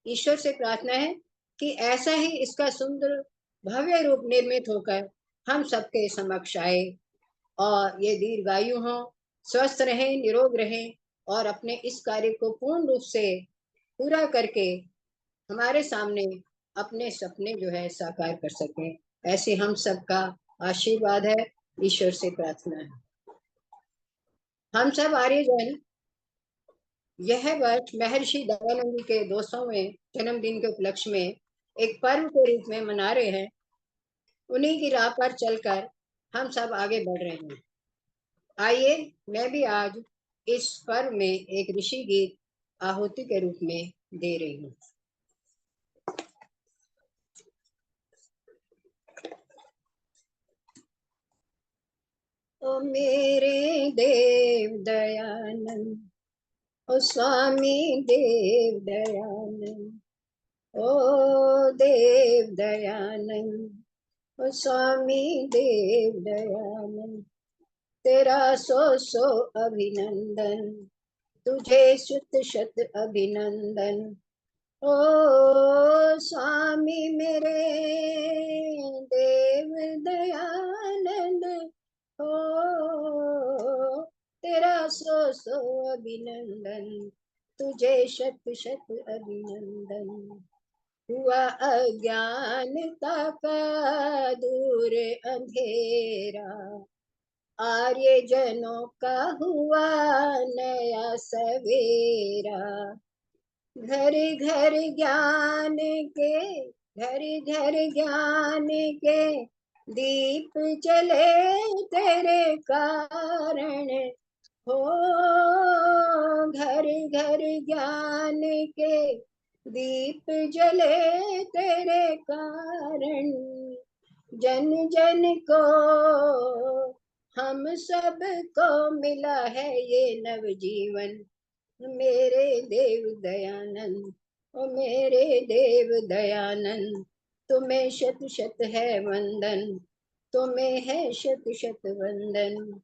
ईश्वर से प्रार्थना है कि ऐसा ही इसका सुंदर भव्य रूप निर्मित होकर हम सबके समक्ष आए और ये दीर्घायु हो, स्वस्थ रहें, निरोग रहें और अपने इस कार्य को पूर्ण रूप से पूरा करके हमारे सामने अपने सपने जो है साकार कर सकें। ऐसे हम सबका आशीर्वाद है, ईश्वर से प्रार्थना है। हम सब आर्यजन यह वर्ष महर्षि दयानंद के 200वें जन्मदिन के उपलक्ष्य में एक पर्व के रूप में मना रहे हैं। उन्हीं की राह पर चलकर हम सब आगे बढ़ रहे हैं। आइए मैं भी आज इस पर्व में एक ऋषि गीत आहुति के रूप में दे रही हूँ। ओ मेरे देव दयानंद, ओ स्वामी देव दयानंद, ओ देव दयानंद, ओ स्वामी देव दयानंद, तेरा सौ अभिनंदन, तुझे शत शत अभिनंदन। ओ स्वामी मेरे देव दयानंद, ओ तेरा सौ अभिनंदन, तुझे शत शत अभिनंदन। हुआ अज्ञानता का दूर अंधेरा, आर्य जनों का हुआ नया सवेरा। घर घर ज्ञान के, घर घर ज्ञान के दीप जले तेरे कारण हो। घर घर ज्ञान के दीप जले तेरे कारण, जन जन को हम सब को मिला है ये नवजीवन। मेरे देव दयानंद, ओ मेरे देव दयानंद, तुम्हें शत शत है वंदन, तुम्हें है शत शत वंदन।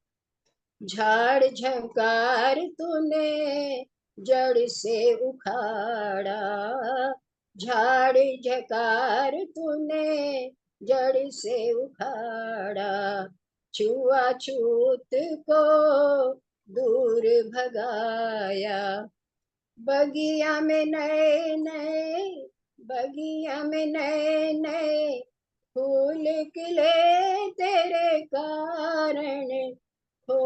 झाड़ झंकार तूने जड़ से उखाड़ा, झाड़ झंकार तूने जड़ से उखाड़ा। छुआछूत को दूर भगाया, बगिया में नए नए, बगिया में नए नए फूल खिले तेरे कारण हो।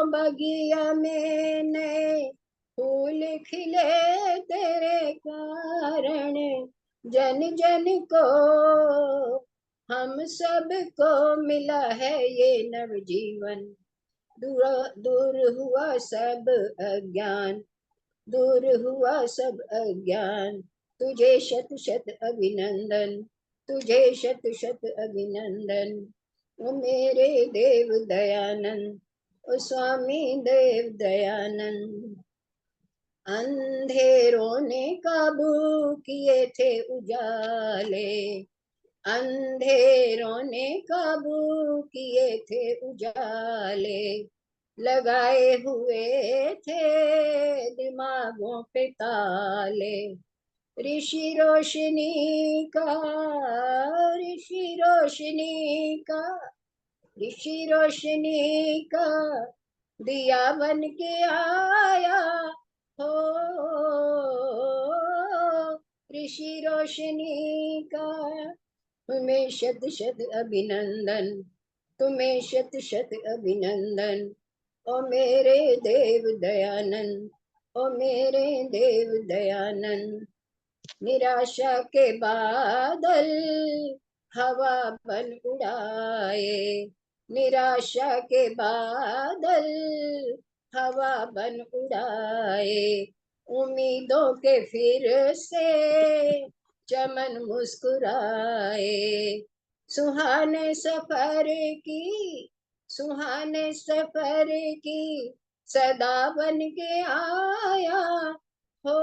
बगिया में नए फूल खिले तेरे कारण, जन जन को हम सब को मिला है ये नवजीवन। दूर दूर हुआ सब अज्ञान, दूर हुआ सब अज्ञान। तुझे शत शत अभिनंदन, तुझे शत शत अभिनंदन। ओ मेरे देव दयानंद, ओ स्वामी देव दयानंद। अंधेरों ने काबू किए थे उजाले, अंधेरों ने काबू किए थे उजाले। लगाए हुए थे दिमागों पे ताले, ऋषि रोशनी का, ऋषि रोशनी का, ऋषि रोशनी का दिया बन के आया हो। ऋषि रोशनी का तुम्हें शत शत अभिनंदन, तुम्हें शत शत अभिनंदन। ओ मेरे देव दयानंद, ओ मेरे देव दयानंद। निराशा के बादल हवा बन उड़ाए, निराशा के बादल हवा बन उड़ाए। उम्मीदों के फिर से चमन मुस्कुराए। सुहाने सफर की, सुहाने सफर की सदा बन के आया हो।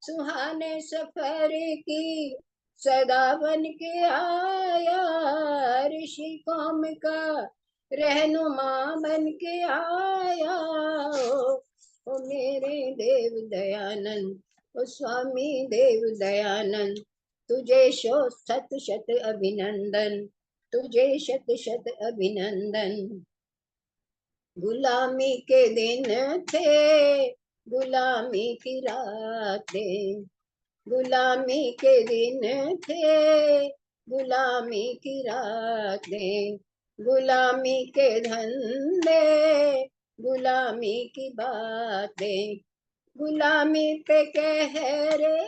सुहाने सफर की सदा बन के आया, ऋषि कौम का रहनुमा बन के आया। ओ मेरे देव दयानंद, ओ स्वामी देव दयानंद। तुझे शत शत अभिनंदन, तुझे शत शत अभिनंदन। गुलामी के दिन थे, गुलामी की रातें, गुलामी के दिन थे, गुलामी की रातें। गुलामी के धंधे, गुलामी की बातें। गुलामी पे कहरे,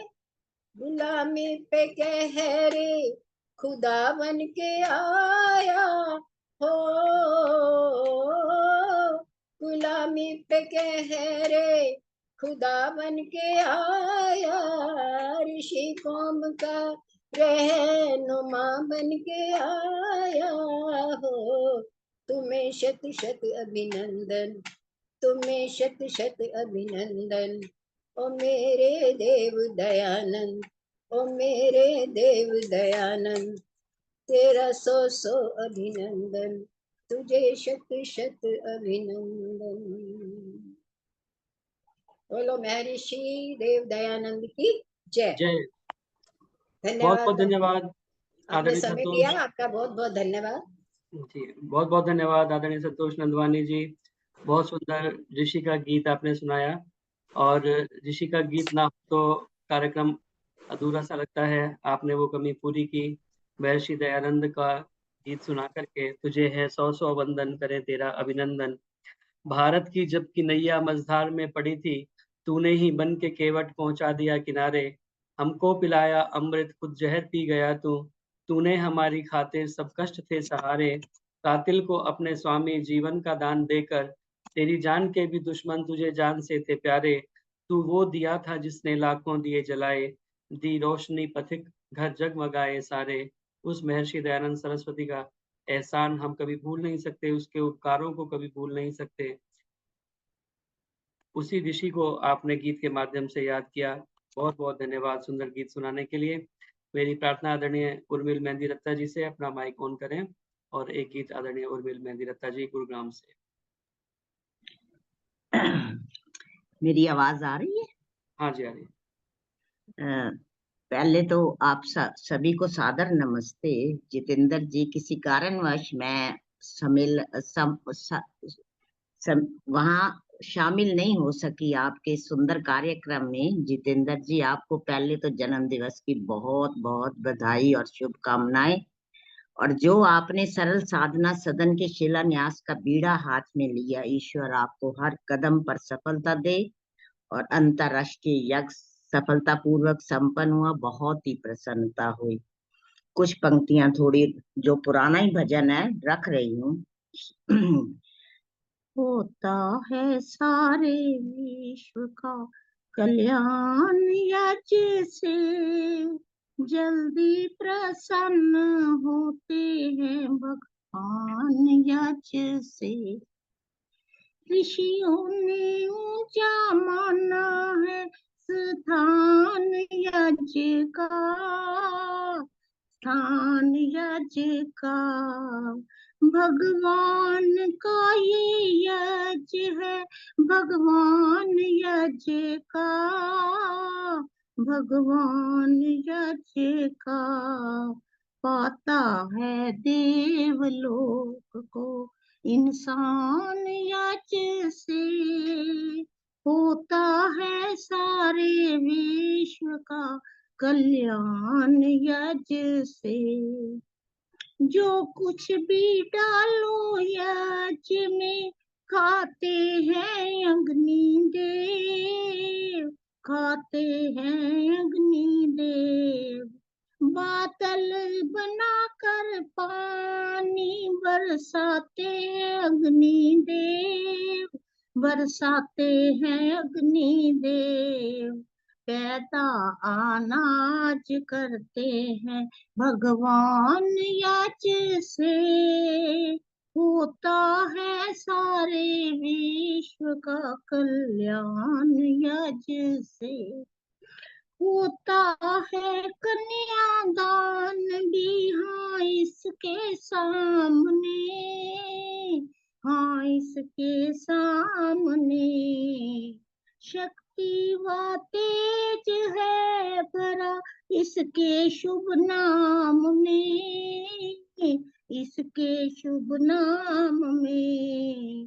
गुलामी पे कहरे खुदा बन के आया हो। गुलामी पे कहरे खुदा बन के आया, ऋषि कौम का रहनुमा बन के आया हो। तुम्हें शत शत अभिनंदन, तुम्हें शत शत अभिनंदन। ओ मेरे देव दयानंद, ओ मेरे देव दयानंद। तेरा सौ अभिनंदन, तुझे शत शत अभिनंदन। बोलो महर्षि देव दयानंद की जय। जय। बहुत बहुत धन्यवाद, धन्यवाद आपने आदरणीय समय दिया, संतोष आपका बहुत बहुत धन्यवाद। जी। बहुत बहुत धन्यवाद आदरणीय संतोष नंदवानी जी। बहुत सुंदर ऋषि का गीत आपने सुनाया। और ऋषि का गीत ना हो तो कार्यक्रम अधूरा सा लगता है। आपने वो कमी पूरी की। महर्षि दयानंद का गीत सुना करके तुझे है सौ सौ वंदन, करे तेरा अभिनंदन। भारत की जबकि नैया मझधार में पड़ी थी, तूने ही बन के केवट पहुंचा दिया किनारे। हमको पिलाया अमृत, खुद जहर पी गया तू। तूने हमारी खातिर सब कष्ट थे सहारे। कातिल को अपने स्वामी जीवन का दान देकर, तेरी जान के भी दुश्मन तुझे जान से थे प्यारे। तू वो दिया था जिसने लाखों दिए जलाए, दी रोशनी पथिक घर जगमगाए सारे। उस महर्षि दयानंद सरस्वती का एहसान हम कभी भूल नहीं सकते, उसके उपकारों को कभी भूल नहीं सकते। उसी ऋषि को आपने गीत के माध्यम से याद किया। बहुत बहुत धन्यवाद सुंदर गीत सुनाने के लिए। मेरी प्रार्थना आदरणीय उर्मिल मेहंदी रत्ता जी से, अपना माइक ऑन करें और एक गीत आदरणीय उर्मिल मेहंदी रत्ता जी गुरुग्राम से। मेरी आवाज आ रही है? हाँ जी, आ रही है। पहले तो आप सभी को सादर नमस्ते। जितेंद्र जी, किसी कारणवश मैं वहाँ शामिल नहीं हो सकी आपके सुंदर कार्यक्रम में। जितेंद्र जी, आपको पहले तो जन्म दिवस की बहुत बहुत बधाई और शुभकामनाएं। और जो आपने सरल साधना सदन के शिलान्यास का बीड़ा हाथ में लिया, ईश्वर आपको हर कदम पर सफलता दे। और अंतरराष्ट्रीय यज्ञ सफलतापूर्वक संपन्न हुआ, बहुत ही प्रसन्नता हुई। कुछ पंक्तियां थोड़ी जो पुराना ही भजन है रख रही हूँ। होता है सारे विश्व का कल्याण यज्ञ से, जल्दी प्रसन्न होते हैं भगवान यज्ञ से। ऋषियों ने ऊंचा माना है स्थान यज्ञ का, स्थान यज्ञ का। भगवान का ये यज्ञ है, भगवान यज्ञ का, भगवान यज्ञ का। पाता है देवलोक को इंसान यज्ञ से, होता है सारे विश्व का कल्याण यज्ञ से। जो कुछ भी डालो यज्ञ में, खाते हैं अग्निदेव, खाते हैं अग्निदेव। बादल बनाकर पानी बरसाते हैं अग्निदेव, बरसाते हैं अग्निदेव। पैदा अनाज करते हैं भगवान यज्ञ से, होता है सारे विश्व का कल्याण यज्ञ से। होता है कन्यादान भी, हाँ इसके सामने, हाँ इसके सामने। शक्ति व तेज है भरा इसके शुभ नाम में, इसके शुभ नाम में।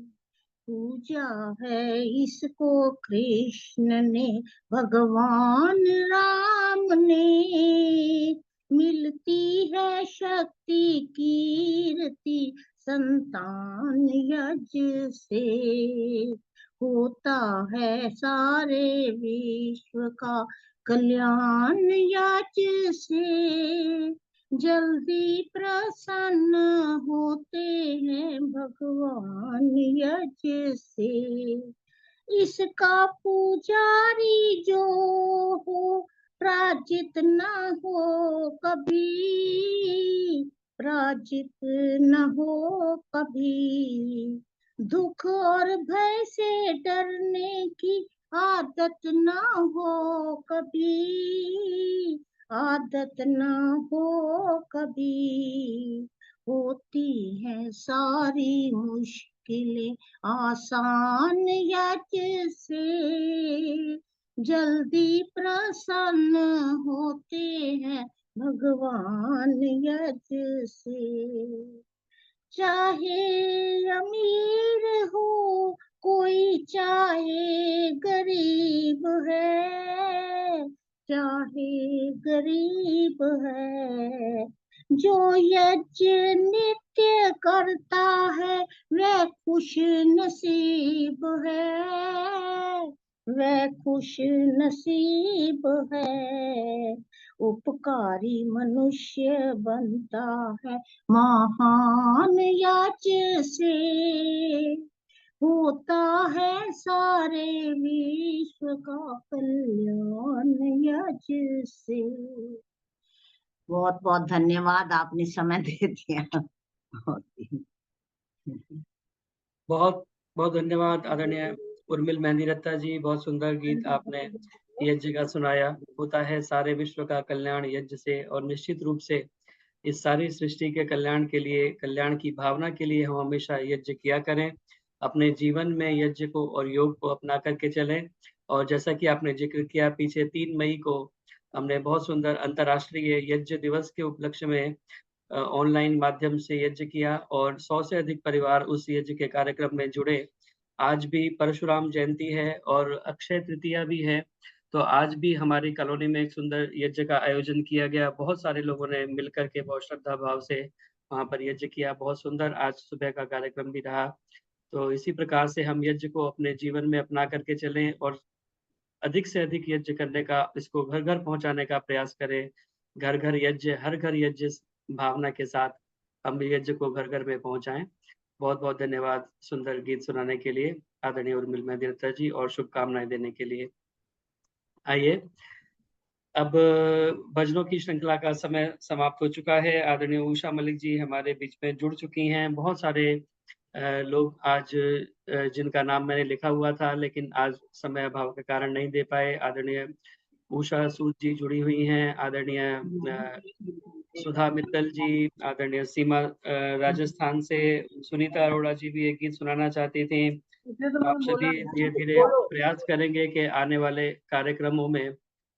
पूजा है इसको कृष्ण ने, भगवान राम ने। मिलती है शक्ति कीर्ति संतान यज्ञ से, होता है सारे विश्व का कल्याण यज्ञ से। जल्दी प्रसन्न होते हैं भगवान यज्ञ से। इसका पुजारी जो हो, पराजित न हो कभी, पराजित न हो कभी। दुख और भय से डरने की आदत न हो कभी, आदत न हो कभी। होती है सारी मुश्किलें आसान यज्ञ से, जल्दी प्रसन्न होते हैं भगवान यज्ञ से। चाहे अमीर हो कोई चाहे गरीब है, चाहे गरीब है, जो यज्ञ नित्य करता है वह खुश नसीब है, वह खुश नसीब है। उपकारी मनुष्य बनता है महान यज्ञ से, होता है सारे विश्व का कल्याण यज्ञ से। बहुत बहुत धन्यवाद, आपने समय दे दिया। बहुत बहुत धन्यवाद आदरणीय उर्मिल मेहंदी रत्ता जी, बहुत सुंदर गीत आपने यज्ञ का सुनाया। होता है सारे विश्व का कल्याण यज्ञ से, और निश्चित रूप से इस सारी सृष्टि के कल्याण के लिए, कल्याण की भावना के लिए हम हमेशा यज्ञ किया करें। अपने जीवन में यज्ञ को और योग को अपना करके चलें। और जैसा कि आपने जिक्र किया, पीछे 3 मई को हमने बहुत सुंदर अंतर्राष्ट्रीय यज्ञ दिवस के उपलक्ष्य में ऑनलाइन माध्यम से यज्ञ किया, और 100 से अधिक परिवार उस यज्ञ के कार्यक्रम में जुड़े। आज भी परशुराम जयंती है और अक्षय तृतीया भी है, तो आज भी हमारी कॉलोनी में एक सुंदर यज्ञ का आयोजन किया गया। बहुत सारे लोगों ने मिलकर के बहुत श्रद्धा भाव से वहाँ पर यज्ञ किया। बहुत सुंदर आज सुबह का कार्यक्रम भी रहा। तो इसी प्रकार से हम यज्ञ को अपने जीवन में अपना करके चलें और अधिक से अधिक यज्ञ करने का, इसको घर घर पहुंचाने का प्रयास करें। घर घर यज्ञ, हर घर यज्ञ भावना के साथ हम यज्ञ को घर घर में पहुंचाएं। बहुत बहुत धन्यवाद सुंदर गीत सुनाने के लिए आदरणीय उर्मिल मेहंदी रत्ता जी, और शुभकामनाएं देने के लिए। आइए अब भजनों की श्रृंखला का समय समाप्त हो चुका है। आदरणीय उषा मलिक जी हमारे बीच में जुड़ चुकी हैं। बहुत सारे लोग आज जिनका नाम मैंने लिखा हुआ था लेकिन आज समय अभाव के कारण नहीं दे पाए। आदरणीय उषा सूद जी जुड़ी हुई हैं, आदरणीय सुधा मित्तल जी, आदरणीय सीमा राजस्थान से, सुनीता अरोड़ा जी भी एक गीत सुनाना चाहती थी। आप सभी धीरे धीरे प्रयास करेंगे कि आने वाले कार्यक्रमों में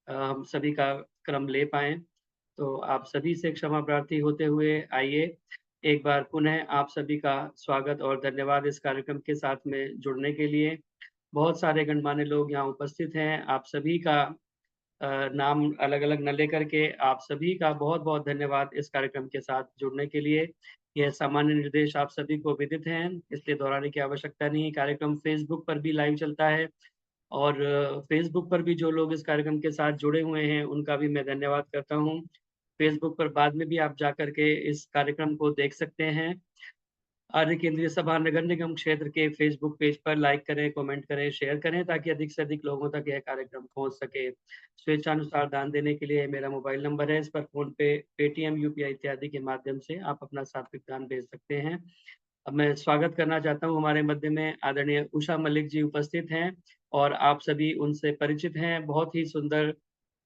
हम सभी का क्रम ले पाएं। तो आप सभी से क्षमा प्रार्थी होते हुए आइए एक बार पुनः आप सभी का स्वागत और धन्यवाद इस कार्यक्रम के साथ में जुड़ने के लिए। बहुत सारे गणमान्य लोग यहाँ उपस्थित हैं। आप सभी का नाम अलग अलग न लेकर के आप सभी का बहुत बहुत धन्यवाद इस कार्यक्रम के साथ जुड़ने के लिए। यह सामान्य निर्देश आप सभी को विदित हैं, इसलिए दोहराने की आवश्यकता नहीं। कार्यक्रम फेसबुक पर भी लाइव चलता है, और फेसबुक पर भी जो लोग इस कार्यक्रम के साथ जुड़े हुए हैं उनका भी मैं धन्यवाद करता हूं। फेसबुक पर बाद में भी आप जाकर के इस कार्यक्रम को देख सकते हैं। आर्य केंद्रीय सभा नगर निगम क्षेत्र के फेसबुक पेज पर लाइक करें, कमेंट करें, शेयर करें, ताकि अधिक से अधिक लोगों तक यह कार्यक्रम पहुंच सके। स्वेच्छानुसार दान देने के लिए मेरा मोबाइल नंबर है, इस पर फोन पे, पेटीएम, यूपीआई इत्यादि के माध्यम से आप अपना सात्विक दान भेज सकते हैं। अब मैं स्वागत करना चाहता हूं, हमारे मध्य में आदरणीय उषा मलिक जी उपस्थित हैं और आप सभी उनसे परिचित हैं। बहुत ही सुंदर,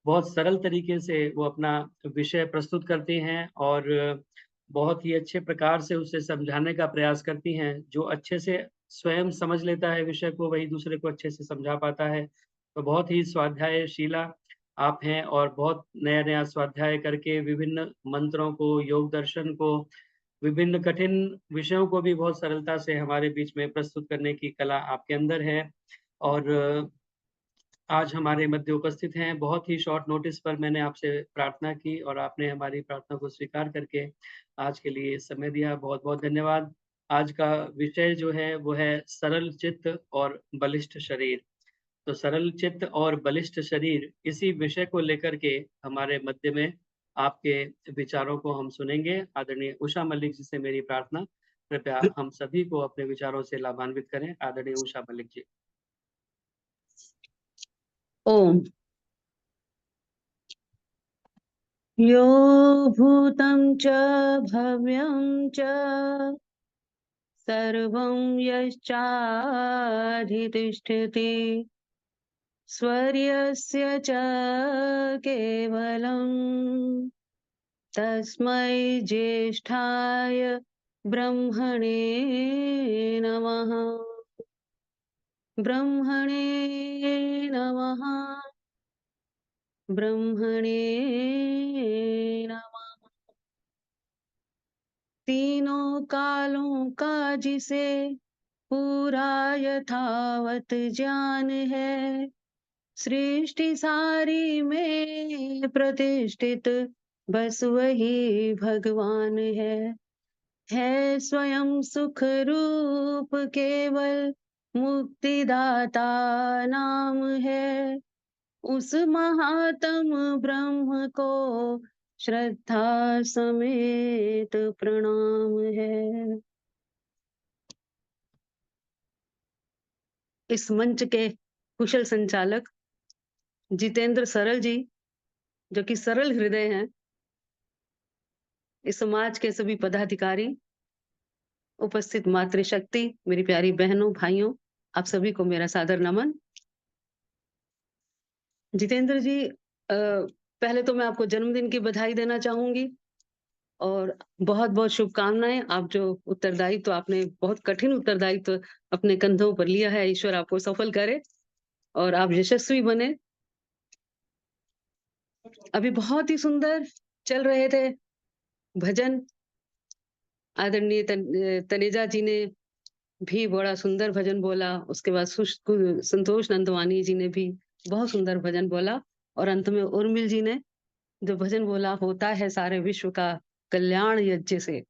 बहुत सरल तरीके से वो अपना विषय प्रस्तुत करती हैं और बहुत ही अच्छे प्रकार से उसे समझाने का प्रयास करती हैं। जो अच्छे से स्वयं समझ लेता है विषय को, वही दूसरे को अच्छे से समझा पाता है। तो बहुत ही स्वाध्यायशीला आप हैं और बहुत नया नया स्वाध्याय करके विभिन्न मंत्रों को, योग दर्शन को, विभिन्न कठिन विषयों को भी बहुत सरलता से हमारे बीच में प्रस्तुत करने की कला आपके अंदर है। और आज हमारे मध्य उपस्थित हैं। बहुत ही शॉर्ट नोटिस पर मैंने आपसे प्रार्थना की और आपने हमारी प्रार्थना को स्वीकार करके आज के लिए समय दिया। बहुत बहुत धन्यवाद। आज का विषय जो है वो है सरल चित्त और बलिष्ठ शरीर। तो सरल चित्त और बलिष्ठ शरीर, इसी विषय को लेकर के हमारे मध्य में आपके विचारों को हम सुनेंगे। आदरणीय उषा मलिक जी से मेरी प्रार्थना, कृपया हम सभी को अपने विचारों से लाभान्वित करें। आदरणीय उषा मलिक जी। ओम। यो भूतं च भव्यं च सर्वं यश्चाधितिष्ठति स्वर्यस्य च केवलं तस्मै ज्येष्ठाय ब्रह्मणे नमः। ब्रह्मणे नमः। ब्रह्मणे नमः। तीनों कालों का जिसे पूरा यथावत ज्ञान है। सृष्टि सारी में प्रतिष्ठित बस वही भगवान है स्वयं सुख रूप केवल मुक्तिदाता नाम है। उस महात्म ब्रह्म को श्रद्धा समेत प्रणाम है। इस मंच के कुशल संचालक जितेंद्र सरल जी, जो कि सरल हृदय हैं, इस समाज के सभी पदाधिकारी, उपस्थित मातृशक्ति, मेरी प्यारी बहनों भाइयों, आप सभी को मेरा सादर नमन। जितेंद्र जी, पहले तो मैं आपको जन्मदिन की बधाई देना चाहूंगी और बहुत बहुत शुभकामनाएं। आप जो उत्तरदायित्व, आपने बहुत कठिन उत्तरदायित्व अपने कंधों पर लिया है, ईश्वर आपको सफल करे और आप यशस्वी बने। अभी बहुत ही सुंदर चल रहे थे भजन, आदरणीय तनेजा जी ने भी बड़ा सुंदर भजन बोला, उसके बाद संतोष नंदवानी जी ने भी बहुत सुंदर भजन बोला और अंत में उर्मिल जी ने जो भजन बोला, होता है सारे विश्व का कल्याण यज्ञ से।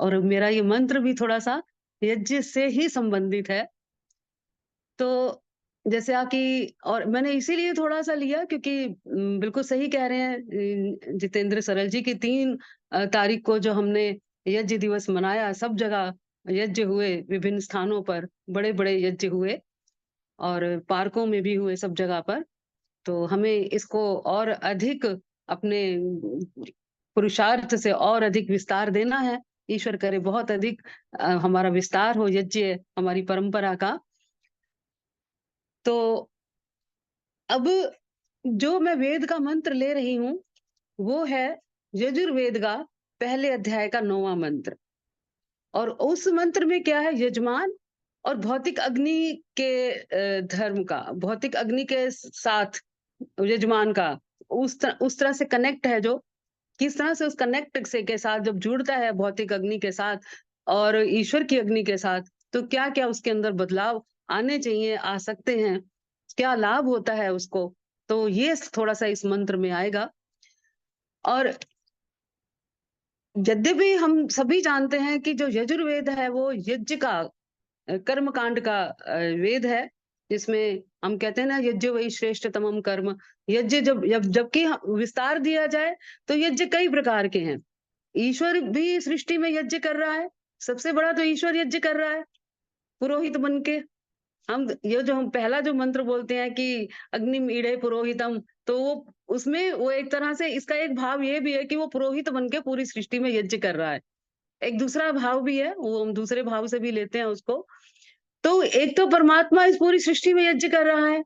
और मेरा ये मंत्र भी थोड़ा सा यज्ञ से ही संबंधित है। तो जैसे आकि, और मैंने इसीलिए थोड़ा सा लिया क्योंकि बिल्कुल सही कह रहे हैं जितेंद्र सरल जी की 3 तारीख को जो हमने यज्ञ दिवस मनाया, सब जगह यज्ञ हुए, विभिन्न स्थानों पर बड़े बड़े यज्ञ हुए और पार्कों में भी हुए, सब जगह पर। तो हमें इसको और अधिक अपने पुरुषार्थ से और अधिक विस्तार देना है। ईश्वर करे बहुत अधिक हमारा विस्तार हो यज्ञ, हमारी परंपरा का। तो अब जो मैं वेद का मंत्र ले रही हूं वो है यजुर्वेद का पहले अध्याय का 9वां मंत्र। और उस मंत्र में क्या है, यजमान और भौतिक अग्नि के धर्म का, भौतिक अग्नि के साथ यजमान का उस तरह से कनेक्ट है, जो किस तरह से उस कनेक्ट से के साथ जब जुड़ता है भौतिक अग्नि के साथ और ईश्वर की अग्नि के साथ, तो क्या क्या उसके अंदर बदलाव आने चाहिए, आ सकते हैं, क्या लाभ होता है उसको। तो ये थोड़ा सा इस मंत्र में आएगा। और यद्यपि हम सभी जानते हैं कि जो यजुर्वेद है वो यज्ञ का, कर्म कांड का वेद है, जिसमें हम कहते हैं ना, यज्ञ वही श्रेष्ठतमम कर्म। यज्ञ जबकि विस्तार दिया जाए तो यज्ञ कई प्रकार के हैं। ईश्वर भी सृष्टि में यज्ञ कर रहा है, सबसे बड़ा तो ईश्वर यज्ञ कर रहा है पुरोहित बन के। हम ये जो हम पहला जो मंत्र बोलते हैं कि अग्निम ईड़े पुरोहितम, तो वो उसमें वो एक तरह से इसका एक भाव ये भी है कि वो पुरोहित बन के पूरी सृष्टि में यज्ञ कर रहा है। एक दूसरा भाव भी है, वो हम दूसरे भाव से भी लेते हैं उसको। तो एक तो परमात्मा इस पूरी सृष्टि में यज्ञ कर रहा है,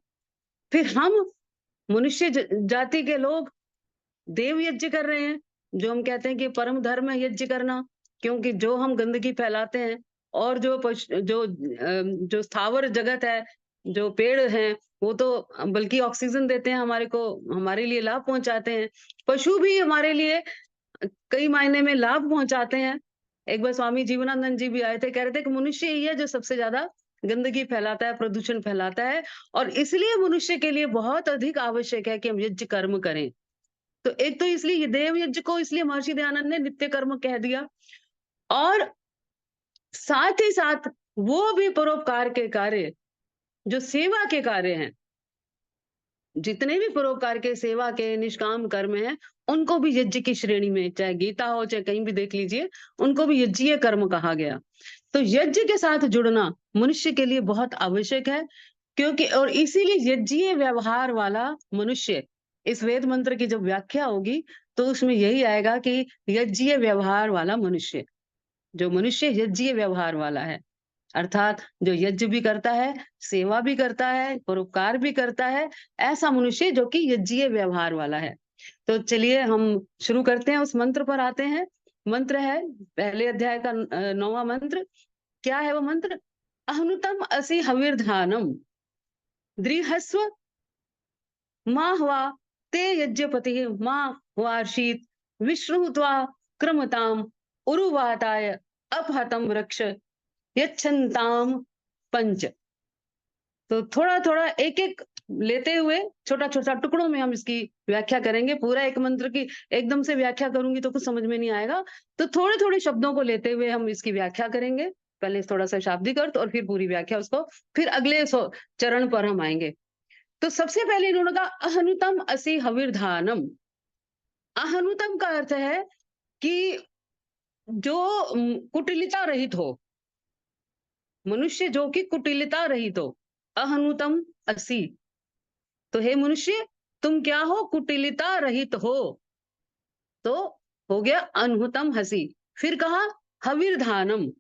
फिर हम मनुष्य जाति के लोग देव यज्ञ कर रहे हैं, जो हम कहते हैं कि परम धर्म है यज्ञ करना। क्योंकि जो हम गंदगी फैलाते हैं और जो स्थावर जगत है, जो पेड़ हैं, वो तो बल्कि ऑक्सीजन देते हैं हमारे को, हमारे लिए लाभ पहुंचाते हैं। पशु भी हमारे लिए कई मायने में लाभ पहुंचाते हैं। एक बार स्वामी जीवनानंद जी भी आए थे, कह रहे थे कि मनुष्य ही है जो सबसे ज्यादा गंदगी फैलाता है, प्रदूषण फैलाता है, और इसलिए मनुष्य के लिए बहुत अधिक आवश्यक है कि हम यज्ञ कर्म करें। तो एक तो इसलिए ये देव यज्ञ को इसलिए महर्षि दयानंद ने नित्य कर्म कह दिया, और साथ ही साथ वो भी परोपकार के कार्य, जो सेवा के कार्य हैं, जितने भी परोपकार के, सेवा के, निष्काम कर्म हैं, उनको भी यज्ञ की श्रेणी में, चाहे गीता हो चाहे कहीं भी देख लीजिए, उनको भी यज्ञीय कर्म कहा गया। तो यज्ञ के साथ जुड़ना मनुष्य के लिए बहुत आवश्यक है, क्योंकि और इसीलिए यज्ञीय व्यवहार वाला मनुष्य, इस वेद मंत्र की जब व्याख्या होगी तो उसमें यही आएगा कि यज्ञीय व्यवहार वाला मनुष्य, जो मनुष्य यज्ञीय व्यवहार वाला है, अर्थात जो यज्ञ भी करता है, सेवा भी करता है, परोपकार भी करता है, ऐसा मनुष्य जो कि यज्ञीय व्यवहार वाला है। तो चलिए हम शुरू करते हैं, उस मंत्र पर आते हैं। मंत्र है पहले अध्याय का 9वां मंत्र। क्या है वो मंत्र? अहनुतम असि हविर्धानम दृहस्व माँ हुआ ते यज्ञपति माँ वार्षित विष्णु त्वा क्रमताम उरुवाताय अपहतम वृक्ष यच्छन्ताम पंच। तो थोड़ा थोड़ा एक एक लेते हुए छोटा छोटा टुकड़ों में हम इसकी व्याख्या करेंगे। पूरा एक मंत्र की एकदम से व्याख्या करूंगी तो कुछ समझ में नहीं आएगा, तो थोड़े थोड़े शब्दों को लेते हुए हम इसकी व्याख्या करेंगे। पहले थोड़ा सा शाब्दिक अर्थ और फिर पूरी व्याख्या उसको, फिर अगले चरण पर हम आएंगे। तो सबसे पहले इन्होंने कहा अहनुतम असि हविर्धानम। अहनुतम का अर्थ है कि जो कुटिलता रहित हो, मनुष्य जो कि कुटिलता रहित हो, अहनुतम असि। तो हे मनुष्य तुम क्या हो, कुटिलता रहित हो, तो हो गया अनहुतम हसी। फिर कहा हविर्धानम।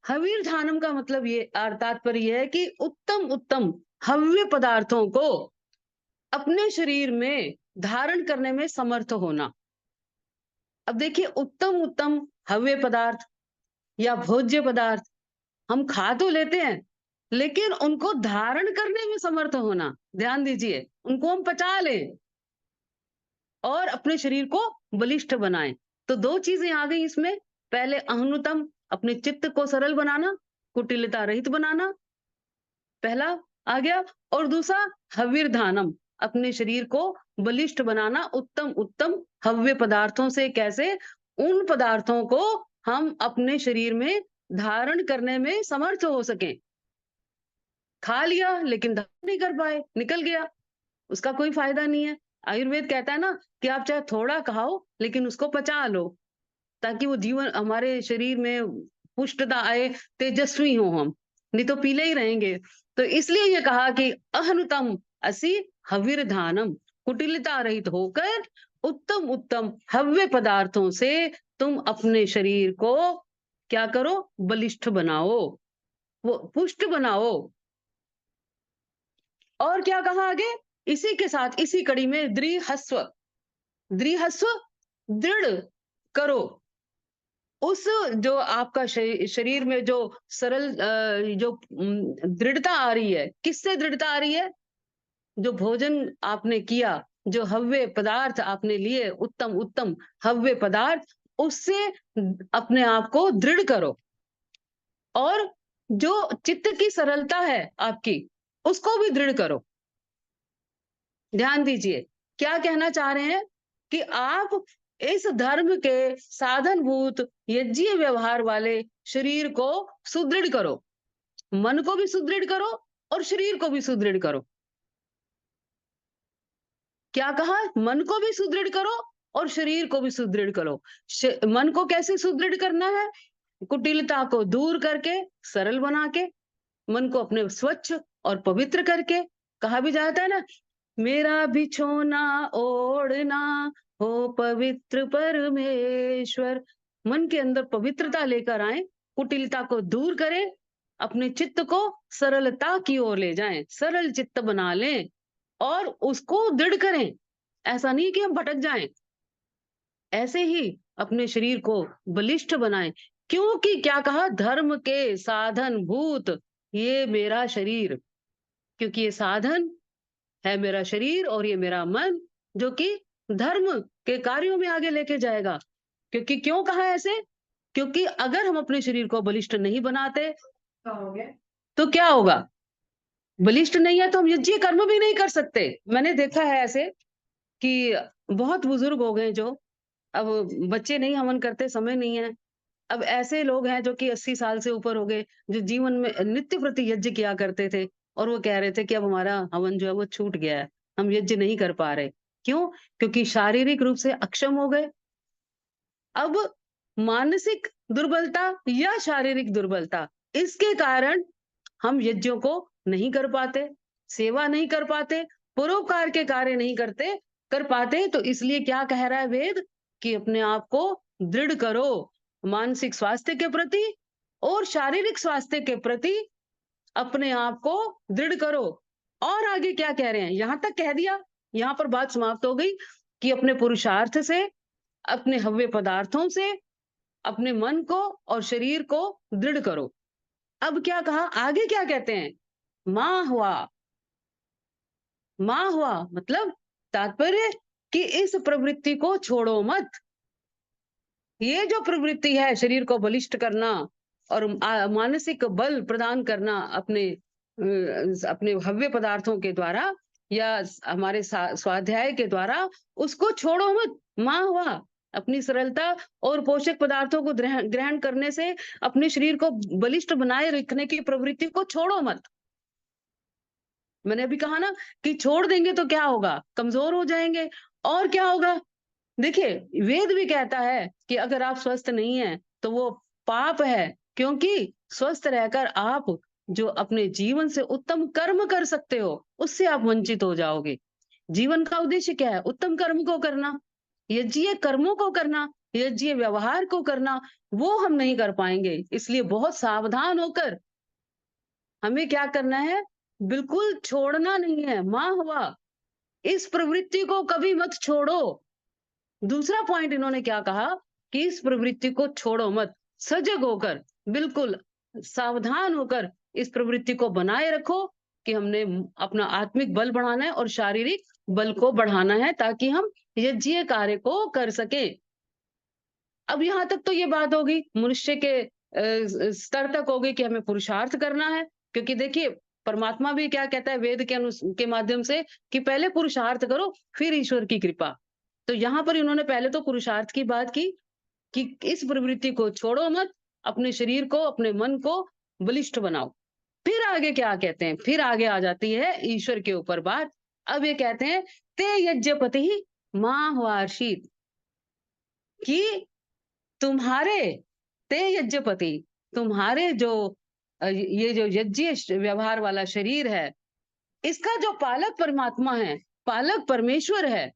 हविर्धानम का मतलब ये तात्पर्य ये है कि उत्तम उत्तम हव्य पदार्थों को अपने शरीर में धारण करने में समर्थ होना। अब देखिए, उत्तम उत्तम हव्य पदार्थ या भोज्य पदार्थ हम खा तो लेते हैं, लेकिन उनको धारण करने में समर्थ होना, ध्यान दीजिए, उनको हम पचा लें और अपने शरीर को बलिष्ठ बनाएं। तो दो चीजें आ गई इसमें। पहले अहनुतम, अपने चित्त को सरल बनाना, कुटिलता रहित बनाना, पहला आ गया। और दूसरा हविर्धानम, अपने शरीर को बलिष्ठ बनाना उत्तम उत्तम हव्य पदार्थों से। कैसे? उन पदार्थों को हम अपने शरीर में धारण करने में समर्थ हो सके। खा लिया लेकिन धारण नहीं कर पाए, निकल गया, उसका कोई फायदा नहीं है। आयुर्वेद कहता है ना कि आप चाहे थोड़ा खाओ लेकिन उसको पचा लो, ताकि वो जीवन हमारे शरीर में पुष्टता आए, तेजस्वी हो हम, नहीं तो पीले ही रहेंगे। तो इसलिए ये कहा कि अहनुतम असि हविर्धानम, कुटिलता रहित होकर उत्तम उत्तम हव्य पदार्थों से तुम अपने शरीर को क्या करो, बलिष्ठ बनाओ, वो पुष्ट बनाओ। और क्या कहा आगे, इसी के साथ इसी कड़ी में दृढ़हस्व, दृढ़हस्व दृढ़ करो। उस जो आपका शरीर में जो सरल जो दृढ़ता आ रही है, किससे दृढ़ता आ रही है? जो भोजन आपने किया, जो हव्य पदार्थ आपने लिए, उत्तम उत्तम हव्य पदार्थ, उससे अपने आप को दृढ़ करो। और जो चित्त की सरलता है आपकी, उसको भी दृढ़ करो। ध्यान दीजिए, क्या कहना चाह रहे हैं कि आप इस धर्म के साधनभूत यज्ञीय व्यवहार वाले शरीर को सुदृढ़ करो, मन को भी सुदृढ़ करो और शरीर को भी सुदृढ़ करो। क्या कहा? मन को भी सुदृढ़ करो और शरीर को भी सुदृढ़ करो। मन को कैसे सुदृढ़ करना है? कुटिलता को दूर करके, सरल बना के, मन को अपने स्वच्छ और पवित्र करके। कहा भी जाता है ना, मेरा बिछोना ओढ़ना हो पवित्र परमेश्वर। मन के अंदर पवित्रता लेकर आए, कुटिलता को दूर करें, अपने चित्त को सरलता की ओर ले जाएं, सरल चित्त बना लें और उसको दृढ़ करें। ऐसा नहीं कि हम भटक जाएं, ऐसे ही अपने शरीर को बलिष्ठ बनाएं। क्योंकि क्या कहा? धर्म के साधन भूत ये मेरा शरीर, क्योंकि ये साधन है मेरा शरीर और ये मेरा मन, जो कि धर्म के कार्यों में आगे लेके जाएगा। क्योंकि क्यों कहा ऐसे? क्योंकि अगर हम अपने शरीर को बलिष्ठ नहीं बनाते तो क्या होगा? बलिष्ठ नहीं है तो हम यज्ञ कर्म भी नहीं कर सकते। मैंने देखा है ऐसे कि बहुत बुजुर्ग हो गए, जो अब बच्चे नहीं हवन करते, समय नहीं है। अब ऐसे लोग हैं जो कि 80 साल से ऊपर हो गए, जो जीवन में नित्य प्रति यज्ञ किया करते थे, और वो कह रहे थे कि अब हमारा हवन जो है वो छूट गया है, हम यज्ञ नहीं कर पा रहे। क्यों? क्योंकि शारीरिक रूप से अक्षम हो गए। अब मानसिक दुर्बलता या शारीरिक दुर्बलता, इसके कारण हम यज्ञों को नहीं कर पाते, सेवा नहीं कर पाते, परोपकार के कार्य नहीं कर पाते। तो इसलिए क्या कह रहा है वेद कि अपने आप को दृढ़ करो, मानसिक स्वास्थ्य के प्रति और शारीरिक स्वास्थ्य के प्रति अपने आप को दृढ़ करो। और आगे क्या कह रहे हैं? यहां तक कह दिया, यहां पर बात समाप्त हो गई कि अपने पुरुषार्थ से, अपने हव्य पदार्थों से अपने मन को और शरीर को दृढ़ करो। अब क्या कहा? आगे क्या कहते हैं? मां हुआ। मां हुआ मतलब तात्पर्य कि इस प्रवृत्ति को छोड़ो मत। ये जो प्रवृत्ति है शरीर को बलिष्ठ करना, और मानसिक बल प्रदान करना अपने भव्य पदार्थों के द्वारा या हमारे स्वाध्याय के द्वारा, उसको छोड़ो मत। माँ हुआ अपनी सरलता और पोषक पदार्थों को ग्रहण करने से अपने शरीर को बलिष्ठ बनाए रखने की प्रवृत्ति को छोड़ो मत। मैंने अभी कहा ना कि छोड़ देंगे तो क्या होगा, कमजोर हो जाएंगे। और क्या होगा, देखिए वेद भी कहता है कि अगर आप स्वस्थ नहीं हैं तो वो पाप है, क्योंकि स्वस्थ रहकर आप जो अपने जीवन से उत्तम कर्म कर सकते हो उससे आप वंचित हो जाओगे। जीवन का उद्देश्य क्या है? उत्तम कर्म को करना, यज्ञीय कर्मों को करना, यज्ञीय व्यवहार को करना, वो हम नहीं कर पाएंगे। इसलिए बहुत सावधान होकर हमें क्या करना है, बिल्कुल छोड़ना नहीं है। माँ हुआ इस प्रवृत्ति को कभी मत छोड़ो। दूसरा पॉइंट इन्होंने क्या कहा कि इस प्रवृत्ति को छोड़ो मत, सजग होकर, बिल्कुल सावधान होकर इस प्रवृत्ति को बनाए रखो कि हमने अपना आत्मिक बल बढ़ाना है और शारीरिक बल को बढ़ाना है, ताकि हम यज्ञीय कार्य को कर सके। अब यहाँ तक तो ये बात होगी, मनुष्य के स्तर तक होगी कि हमें पुरुषार्थ करना है। क्योंकि देखिए परमात्मा भी क्या कहता है वेद के माध्यम से कि पहले पुरुषार्थ करो फिर ईश्वर की कृपा। तो यहाँ पर इन्होंने पहले तो पुरुषार्थ की बात की कि इस प्रवृत्ति को छोड़ो मत, अपने शरीर को, अपने मन को बलिष्ठ बनाओ। फिर आगे क्या कहते हैं, फिर आगे आ जाती है ईश्वर के ऊपर बात। अब ये कहते हैं ते यज्ञपति माह्वार्षित, कि तुम्हारे ते यज्ञपति, तुम्हारे जो ये जो यज्ञ व्यवहार वाला शरीर है, इसका जो पालक परमात्मा है, पालक परमेश्वर है।